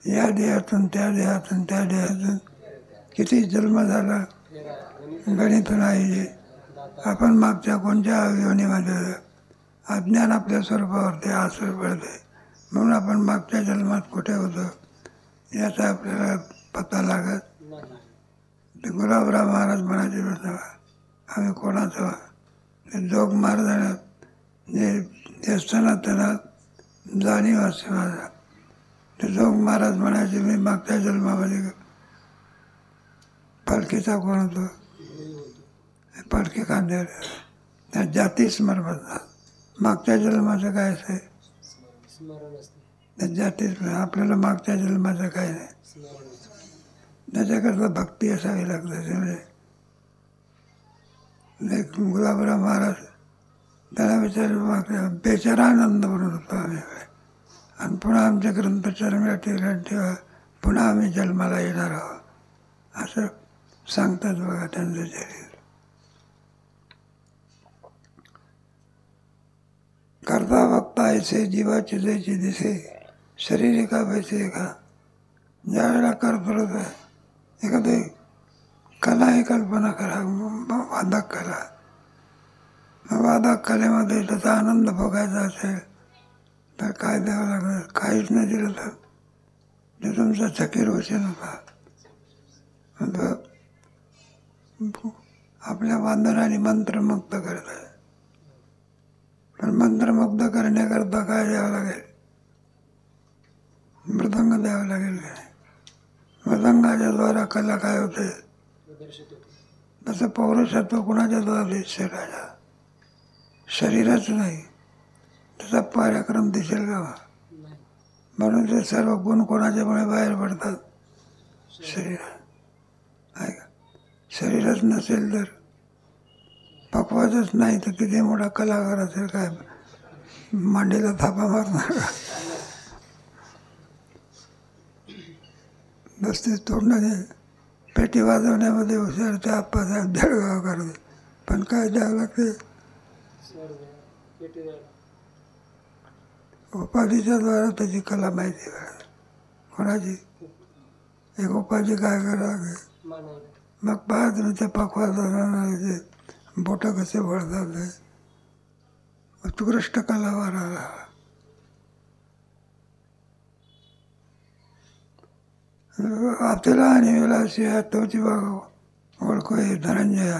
या देहातून त्या देहातून त्या देहातून किती जन्म झाला गणित नाही. आपण मागच्या कोणत्या योनीमध्ये अज्ञान आपल्या स्वरूपावरती आसर पडते, म्हणून आपण मागच्या जन्मात कुठे होतो याचा आपल्याला पत्ता लागत. ते गुलाबराव महाराज म्हणायचे आम्ही कोणाचं ते जोग महाराजांना जे असताना त्यांना जाणीव असते माझा. ते जोग महाराज म्हणायचे मी मागच्या जन्मामध्ये पालखीचा कोण होतो? पालखी खांद्यावर त्या जाती स्मर म्हणतात. मागच्या जन्माचं काय असते स्मरण असते. त्याच्यात आपल्याला मागच्या जन्माचं काय नाही. स्मरण असते. त्याच्याकरता भक्ती असावी लागते. म्हणजे गुलाबराव महाराज त्याला विचारलं मागच्या बेचारा आनंद म्हणून होतो आम्ही आणि पुन्हा आमचे ग्रंथ चरणात ठेवा पुन्हा आम्ही जन्माला येणार आहोत असं सांगतात बघा त्यांचं शरीर. करता बघता ऐसे जीवाची जैची दिसे शरीर एका वैसे का. ज्यावेळेला करत एखादी कला ही कल्पना करा वादक कला. वादक कलेमध्ये त्याचा आनंद भोगायचा असेल तर काय द्यावं लागलं. काहीच नाही दिलं तर ते तुमचा चकीर होशील होता. आपल्या वादनाने मंत्रमुग्ध करतात. पण मंत्रमुग्ध करण्याकरता काय द्यावं लागेल. मृदंग द्यावं लागेल. मृदंगाच्या द्वारा कला काय होते तसं पौरुषत्व कुणाच्या द्वारा दिसेल. राजा शरीरच नाही त्याचा पराक्रम दिसेल का. म्हणून ते सर्व गुण कोणाच्यामुळे बाहेर पडतात. शरीर आहे का. शरीरच नसेल तर पक्वाचच नाही तर किती मोठा कलाकार असेल काय मांडीला थापा मारणार. नुसते तोंडाने पेटी वाजवण्यामध्ये हुशार ते आप्पासाहेब जळगाव करते. पण काय द्यावं लागते उपाधीच्या द्वारा त्याची कला माहिती आहे. कोणाची एक उपाधी काय करावं मग पाहा तुम्ही ते पक्वाचे बोटं कसे वळतात. उत्कृष्ट कलावार आला. आतेला आणि विलासी आहे तोची बघ ओळखो आहे धनंजया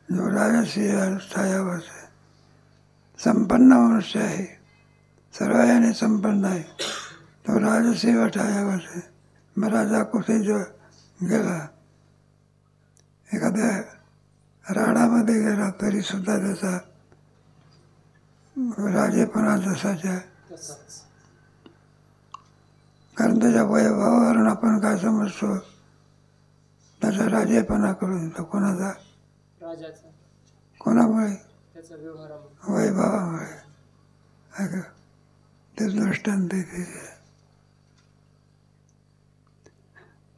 जो राजसी छायावास आहे. संपन्न मनुष्य आहे सर्वायाने संपन्न आहे तो राजसी व छायावास आहे. मग राजा कुठे जो गेला एखाद्या राणामध्ये गेला तरी सुद्धा त्याचा राजेपणा जसाच आहे. कारण त्याच्या वैभवावरून आपण काय समजतो त्याचा राजेपणा करून तो कोणाचा कोणामुळे वैभवामुळे आहे का. ते दृष्टांत ते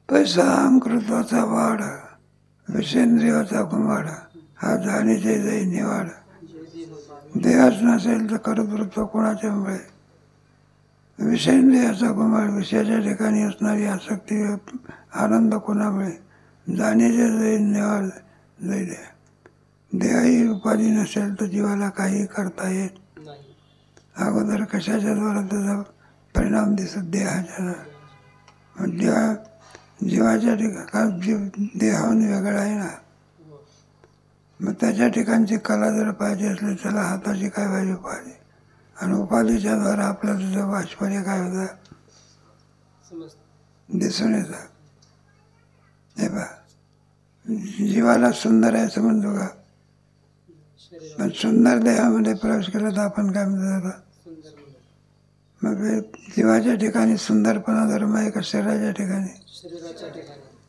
पैसा अहंकृत्वाचा वाढ विषेंद्रियाचा घुमाड हा जाणीचे जाई निवाड. देहच नसेल तर कर्तृत्व कोणाच्यामुळे विषेंद्रियाचा घुमाड विषयाच्या ठिकाणी असणारी आसक्ती आनंद कोणामुळे जाणीचे जाई निवाड जाई. देहाही उपाधी नसेल तर जीवाला काही करता येत अगोदर कशाच्या द्वारा त्याचा परिणाम दिसत देहाच्या जीवाच्या ठिकाणी जीव देहाहून वेगळा आहे ना. मग त्याच्या ठिकाणची कला जर पाहिजे असली त्याला हाताची काय पाहिजे उपाधी आणि उपाधीच्या द्वारा आपला तुझं वाचपर्य काय होतं दिसून येतं. हे पहा जीवाला सुंदर आहे समजतो का. पण सुंदर देहामध्ये प्रवेश केला तर आपण काय म्हणतो मग जीवाच्या ठिकाणी सुंदरपणा धर्म आहे का शरीराच्या ठिकाणी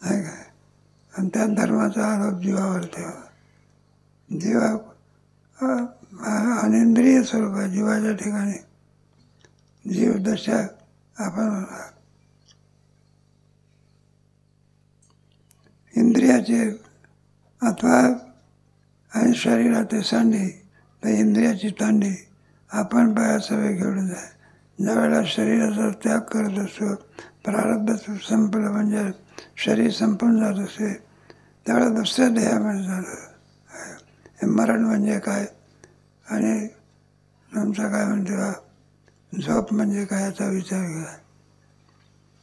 आहे काय. आणि त्या धर्माचा आरोप जीवावर ठेवा. जीवा अनिंद्रिय स्वरूप आहे जीवाच्या ठिकाणी जीव दशा आपण इंद्रियाचे अथवा आणि शरीराचे सांडी तर इंद्रियाची तांडी आपण सवय घेऊन जाय. ज्यावेळेला शरीराचा त्याग करत असतो प्रारब्ध संपलं म्हणजे शरीर संपून जात असते त्यावेळेला दुसऱ्या देहामध्ये जातं. मरण म्हणजे काय आणि तुमचं काय म्हणते झोप म्हणजे काय याचा विचार घ्या.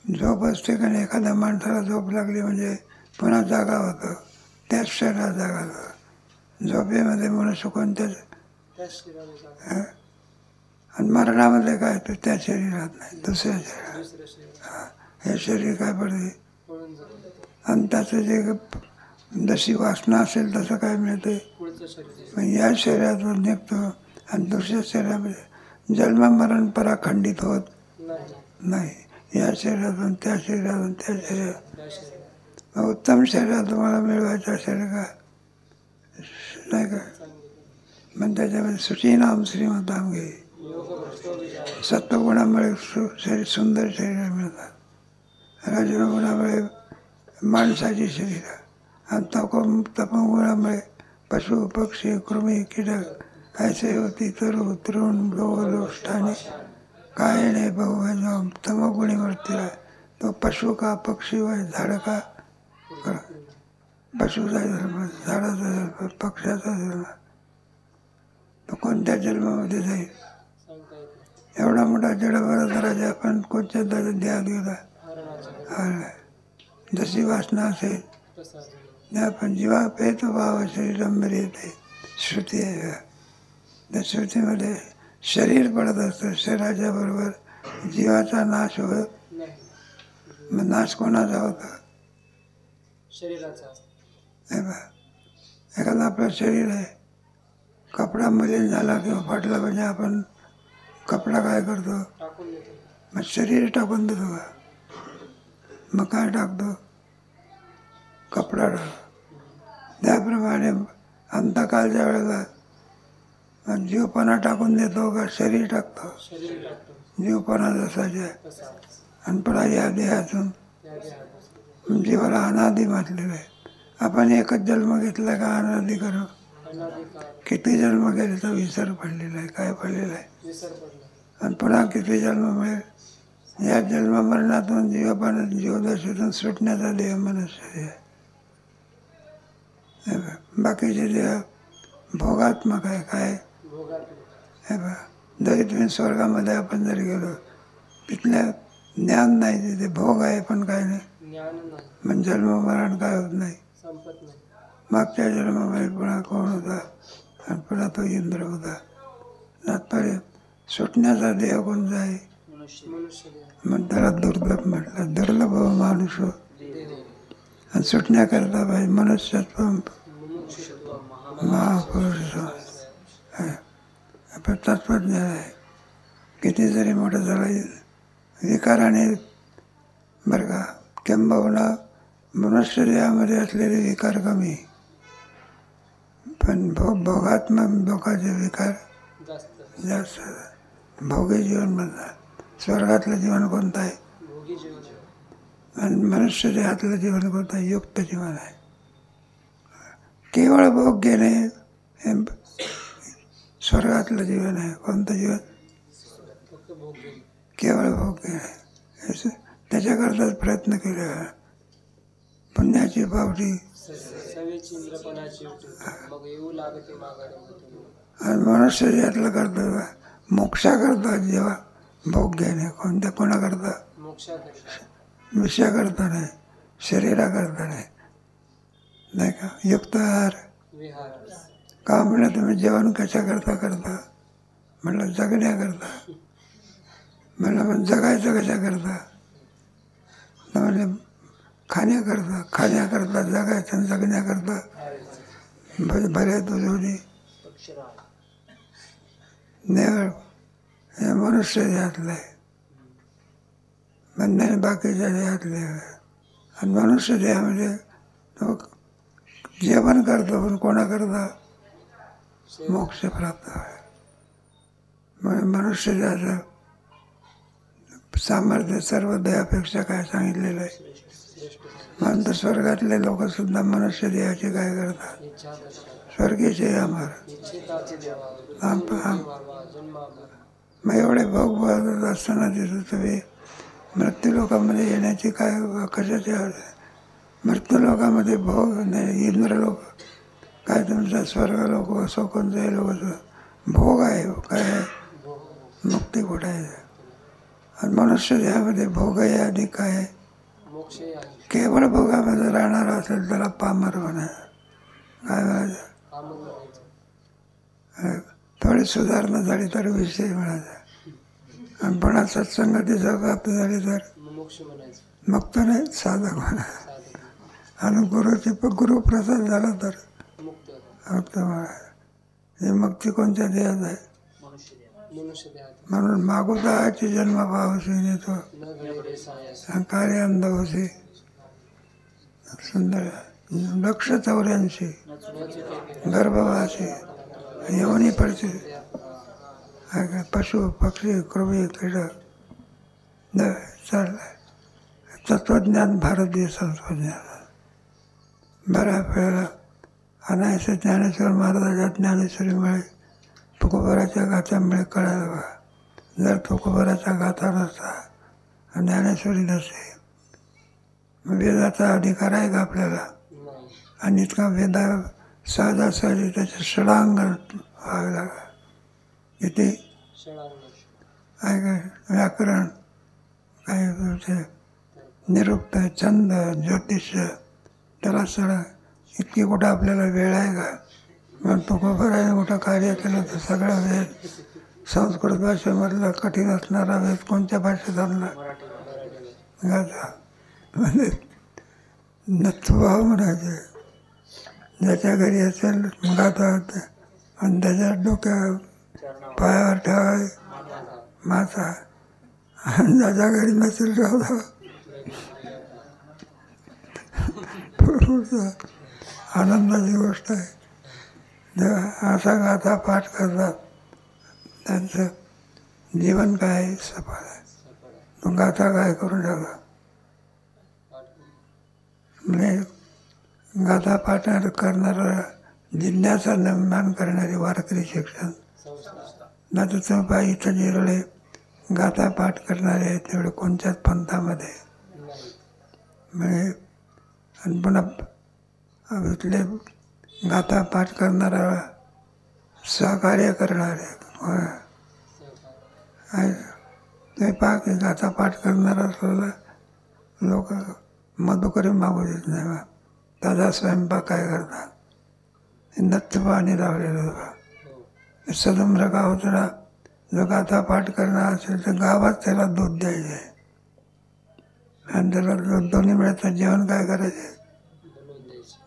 झोप असते कारण एखाद्या माणसाला झोप लागली म्हणजे पुन्हा जागा होतं त्याच शरीरात जागा होतं. झोपेमध्ये मनुष्य कोणत्याच आणि मरणामध्ये काय तर त्या शरीरात नाही दुसऱ्या शरीरात हे शरीर काय पडते आणि त्याचं जे जशी वासना असेल तसं काय मिळते पण या शरीरातून निघतो आणि दुसऱ्या शरीरामध्ये जन्म मरण पराखंडित होत नाही नाही. या शरीरातून त्या शरीरातून त्या शरीरात. त्या शरीरात मग उत्तम शरीर तुम्हाला मिळवायचं असेल का नाही का, मग त्याच्यामध्ये सुचीनाम श्रीमताम घे. योग भ्रष्टो विचार सत्वगुणामुळे शरीर सुंदर शरीर मिळतात, रजोगुणामुळे माणसाची शरीर, आणि तपोगुणामुळे पशु पक्षी कृमी कीटक ऐसे होती तरु तृण लोष्टाने काय नाही बहु. तमोगुणी मृत्यूला तो पशु का पक्षी व झाड का, पशुचा जन्म, झाडाचा जन्म, पक्ष्याचा जन्म, तो कोणत्या जन्मामध्ये जाईल. सांगता येत नाही. एवढा मोठा जडभराचा राजा आपण कोणत्या देहात गेला. हरणाच्या जशी वासना असेल प्रसाद आपण जीवा पेतो भाव शरीरंबर येते श्रुती आहे. त्या श्रुतीमध्ये शरीर पडत असतं, शरीराच्या बरोबर जीवाचा नाश होत. नाही. मग नाश कोणाचा होता. शरीराचा हे बघा, एखादं आपलं शरीर आहे, कपडा मलिन झाला किंवा फाटला म्हणजे आपण कपडा काय करतो, टाकून देतो. मग शरीर टाकून देतो का. मग काय टाकतो, कपडा टाकतो. त्याप्रमाणे अंतकालच्या वेळेला जीवपणा टाकून देतो का शरीर टाकतो. शरीर टाकतो जीवपणा जसा जे आहे. तसाच आणि पुन्हा या देहातून या देहापासून जीवाला अनादी म्हटलेलं आहे. आपण एकच जन्म घेतला का अनादी करू. अनाधिकार किती जन्म गेले तर विसर पडलेला आहे. काय पडलेला आहे. विसर पडला. आणि पुन्हा किती जन्म मिळेल. या जन्म मरणातून जीवपणा जीवदशेतून सुटण्याचा देह मनुष्य आहे. हे बघ, बाकीचे देह भोगात्मक आहे. काय भोगात हे बघा, जरी तुम्ही स्वर्गामध्ये आपण जरी गेलो, तिथल्या ज्ञान नाही, तिथे भोग आहे पण काय नाही. ज्ञान नाही. म्हणजे जन्म मरण काय होत नाही. संपत नाही. मागच्या जन्मामध्ये पुन्हा कोण होता आणि पुन्हा तो इंद्र होता. तात्पर्य सुटण्याचा देह कोणता आहे. मनुष्य देह मग त्याला दुर्लभ म्हटलं. दुर्लभ माणूस हो. देह आणि सुटण्याकरता पाहिजे मनुष्यत्व मुमुक्षुत्व महापुरुष आपण तत्वज्ञान आहे. किती जरी मोठं झालं विकाराने बरं का, किंबहुना मनुष्य देहामध्ये असलेले विकार कमी, पण भोगात्मक लोकांचे विकार जास्त जास्त. भोगी जीवन म्हणतात. स्वर्गातलं जीवन कोणतं आहे. भोगी जीवन आणि मनुष्य देहातलं जीवन कोणतं आहे. युक्त जीवन आहे. केवळ भोग घेणे हे स्वर्गातलं जीवन आहे. कोणतं जीवन. फक्त भोग घेणे. केवळ भोग घेणे. त्याच्याकरताच प्रयत्न केले. पुण्याची पावटी सवेची इंद्रपणाची उठी, मग येऊ लागते मागाडे मृत्यू. आणि मनुष्य देहातलं करतं मोक्षाकरता जेव्हा भोग घेणे. कोणत्या कोणाकरता. मोक्षाकरिता विषयाकरता नाही, शरीराकरता नाही. नाही का. युक्त आहार विहार का म्हणलं तुम्ही जेवण कशाकरता करता. म्हणलं जगण्याकरता. म्हणलं पण जगायचं कशाकरता. म्हणजे खाण्याकरता जगायचं आणि जगण्याकरता बरे तुझोनी नेवळ हे मनुष्य देहातलं आहे. बंधन बाकीच्या देहातले आहे. आणि मनुष्य देहामध्ये तो जेवण करतो पण कोणाकरता मोक्ष प्राप्त आहे. म्हणून मनुष्य देहाचं सामर्थ्य सर्व देहापेक्षा काय सांगितलेलं आहे. म्हणून तर स्वर्गातले लोक सुद्धा मनुष्य देहाचे काय करतात. इच्छा करतात. स्वर्गीचे आम्हाला इच्छिताचे देवा जन्मावर मग एवढे भोग बघत असताना तिथं तुम्ही मृत्यू लोकांमध्ये येण्याची काय कशाची आवड आहे. मृत्यू लोकांमध्ये भोग नाही. इंद्र लोक काय तुमचा स्वर्ग लोक असो कोणत्याही लोक असो भोग आहे. काय आहे मुक्ती कुठे आहे. आणि मनुष्य देहामध्ये भोग आहे आणि काय आहे मोक्ष आहे. केवळ भोगामध्ये राहणार असेल त्याला पामर म्हणायचं. काय म्हणायचं. कामच करायचं. थोडी सुधारणा झाली तर विषय म्हणायचा. आणि पुन्हा सत्संगतीचा प्राप्त झाली तर मोक्ष म्हणायचं. मग तर नाही साधक म्हणा. साधक आणि गुरुप्रसाद झाला तर मुक्त मुक्त म्हणायचं. हे मुक्ती कोणत्या देहात आहे. मनुष्य देहात म्हणून मागुदाची जन्म पावसी नेतो न घडे सायास कार्य अंधवसी सुंदर 184 गर्भवासी योनी परिस्थिती पशु पक्षी कृमी कीटक चाललंय तत्वज्ञान भारतीय संस्कृतज्ञान बऱ्याच वेळेला अनायस ज्ञानेश्वर महाराजाच्या ज्ञानेश्वरीमुळे तुकोबराच्या गाथांमुळे कळायला बघा जर तुकोबराच्या गाथा नसता ज्ञानेश्वरी नसते वेदाचा अधिकार आहे का आपल्याला आणि इतका वेदा सहजासहजी त्याचे षडांग व्हावे लागला किती आहे काय व्याकरण काय निरुक्त छंद ज्योतिष्य त्याला सगळं इतकी कुठं आपल्याला वेळ आहे का मग तुकोबराने मोठं कार्य केलं तर सगळा वेळ संस्कृत भाषेमधला कठीण असणारा वेद कोणत्या भाषेत आणला गाथा म्हणजे नथुभाव म्हणायचे ज्याच्या घरी असेल गाथा आणि त्याच्या डोक्या पायावर ठेवाय माथा आणि ज्याच्या घरी नसेल ठेवला आनंदाची गोष्ट आहे जेव्हा असा गाथा पाठ करतात त्यांचं जीवन काय सफल आहे तो गाथा काय करून टाका म्हणजे गाथा पाठ करणारा जिज्ञासा निर्माण करणारे वारकरी शिक्षण नाथचंपा इथं जिरळे गाथा पाठ करणारे आहेत तेवढे कोणत्याच पंथामध्ये म्हणजे आणि पुन्हा इथले गाथा पाठ करणारा सहकार्य करणारे ते पाक गाथा पाठ करणारा असलेला लोक मधुकरी मागू देत नाही बा ताजा स्वयंपाक काय करतात नत्थ पाणी लावलेलं बघा सदम्र गावचा जो गाथा पाठ करणार असेल तर गावात त्याला दूध द्यायचे आणि त्याला दोन्ही मिळतं जेवण काय करायचे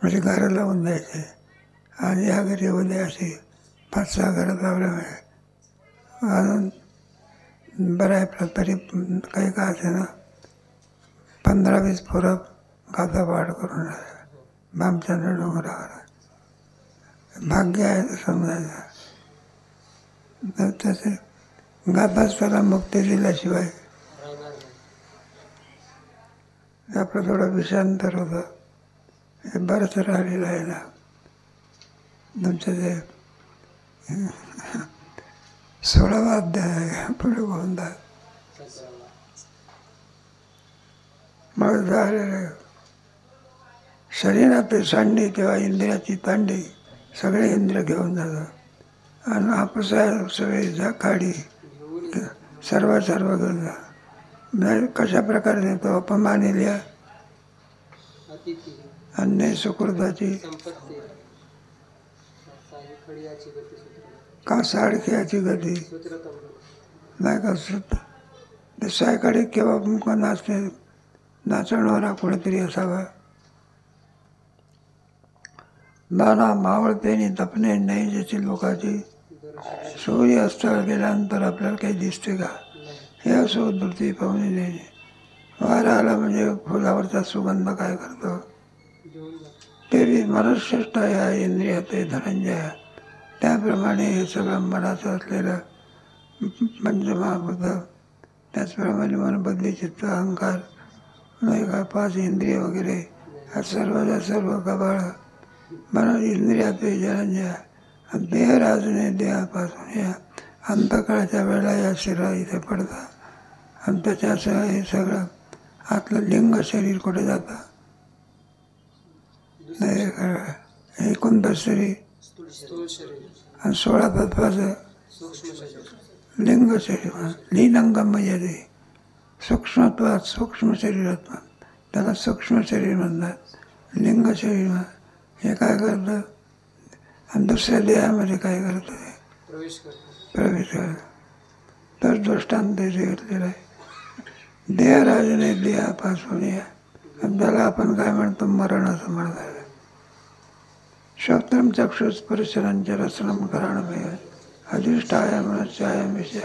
म्हणजे घरं लावून द्यायचे आणि या घरी उद्या अशी 5-6 घरं लावल्यामुळे अजून बरं आहे तरी काही का असे ना 15-20 पोरं गाथा पाठ करून भामचंद्र डोंगरावर भाग्य आहे तर समजायचं तर त्याचे गाथाच त्याला मुक्ती दिल्याशिवाय आपलं थोडं विषांतर होतं हे बरंच राहिलेलं आहे ना तुमचं ते 16वा अध्याय आहे पुढे गोंदा मग झालेलं शरीरात सांडी तेव्हा इंद्रियाची तांडी सगळे इंद्रिय घेऊन जातात आणि आपसा सगळे खाडी सर्व घेऊन जा कशा प्रकारे नेतो अपमानिल्या अन्य सुकृताची का साडख्याची गती नाही का ते सायकडे केव्हा मुख नाचते नाचणारा कोणीतरी असावा नाना मावळतेने तपणे नाही ज्याची लोकांची सूर्य अस्ताळ गेल्यानंतर आपल्याला काही दिसते का हे असो धृती पाहुणे नाही वारा आला म्हणजे फुलावरचा सुगंध काय करतो ते बी मनश्रेष्ठ या इंद्रिय ते धनंजय त्याप्रमाणे हे सगळं मनाचं असलेलं पंचमहाभूत त्याचप्रमाणे मनबुद्धी चित्त अहंकार नाही का 5 इंद्रिय वगैरे हा सर्व कबाळ मन इंद्रियात धनंजय देहराजने देहापासून या अंतकाळच्या वेळेला या शिरा इथे पडतात आणि त्याच्यासह हे सगळं आतलं लिंग शरीर कुठे जातं 29 शरीर आणि 16 तत्वाचं लिंग शरीर लिंगम म्हणजे सूक्ष्मत्वात सूक्ष्म शरीरात त्याला सूक्ष्म शरीर म्हणतात लिंग शरीर हे काय करतं आणि दुसऱ्या देहामध्ये काय करतं प्रवेश करतं तर दृष्टांत घेतलेला आहे देहराजने देहापासून या आणि त्याला आपण काय म्हणतो मरण असं म्हणतात श्रोत्रम चक्षुस्पर्शनांच्या रसनम कराणमय अधिष्ठाय मनश्चायम विषय.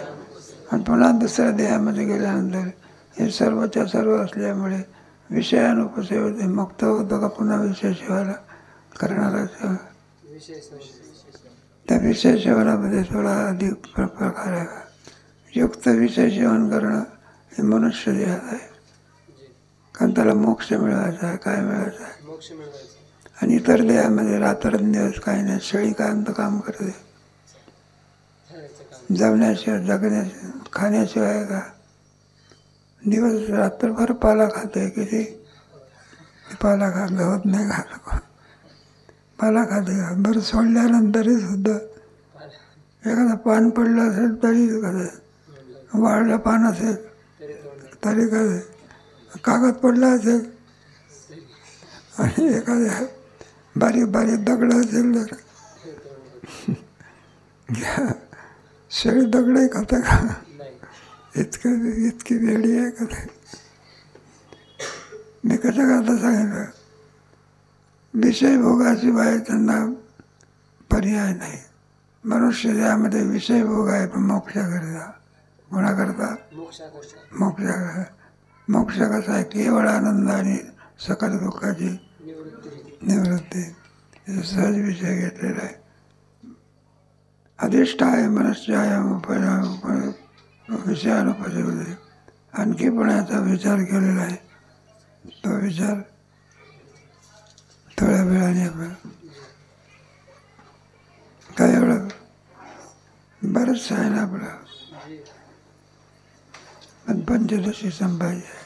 आणि पुन्हा दुसऱ्या देहामध्ये गेल्यानंतर हे सर्वच्या सर्व असल्यामुळे विषयानुपसेवते मुक्त होतो का पुन्हा विषय सेवाला करणारा सेवा. विषय सेवा. त्या विषय सेवनामध्ये थोडा अधिक प्रकार आहे. युक्त विषय सेवन करणं हे मनुष्य देहात आहे, कारण त्याला मोक्ष मिळवायचा आहे. काय मिळवायचं आहे? मोक्ष मिळवायचा. आणि इतर देहामध्ये रात्रंदिवस काही नाही, शेळी कायमचं काम करते. जगण्याशिवाय जगण्याशिवाय खाण्याशिवाय का दिवस रात्रभर पाला खाते. किती पाला खा, गवत नाही खात, पाला खाते. बरं सोडल्यानंतरही सुद्धा एखादं पान पडलं असेल तरी कसं, वाळलं पान असेल तरी कसं, कागद पडला असेल आणि एखाद्या बारीक बारीक दगड असेल तर शेळी दगडही खातं का? इतकी वेळी आहे का ते? मी कसं करता सांगितलं, विषय भोगाशिवाय त्यांना पर्याय नाही. मनुष्य त्यामध्ये विषय भोग आहे, पण मोक्षाकरिता. कोणाकरता? मोक्षाकरता. मोक्ष कसा आहे? केवळ आनंद आणि सकल दुःखाची निवृत्ती. हे सहज विषय घेतलेला आहे. अधिष्ठाय मनश्चाय विषयानुपसेवते. आणखी पण याचा विचार केलेला आहे. तो विचार थोड्या वेळाने आपण काय एवढं बरंच आहे ना आपलं, पण पंचदशी संपायची आहे.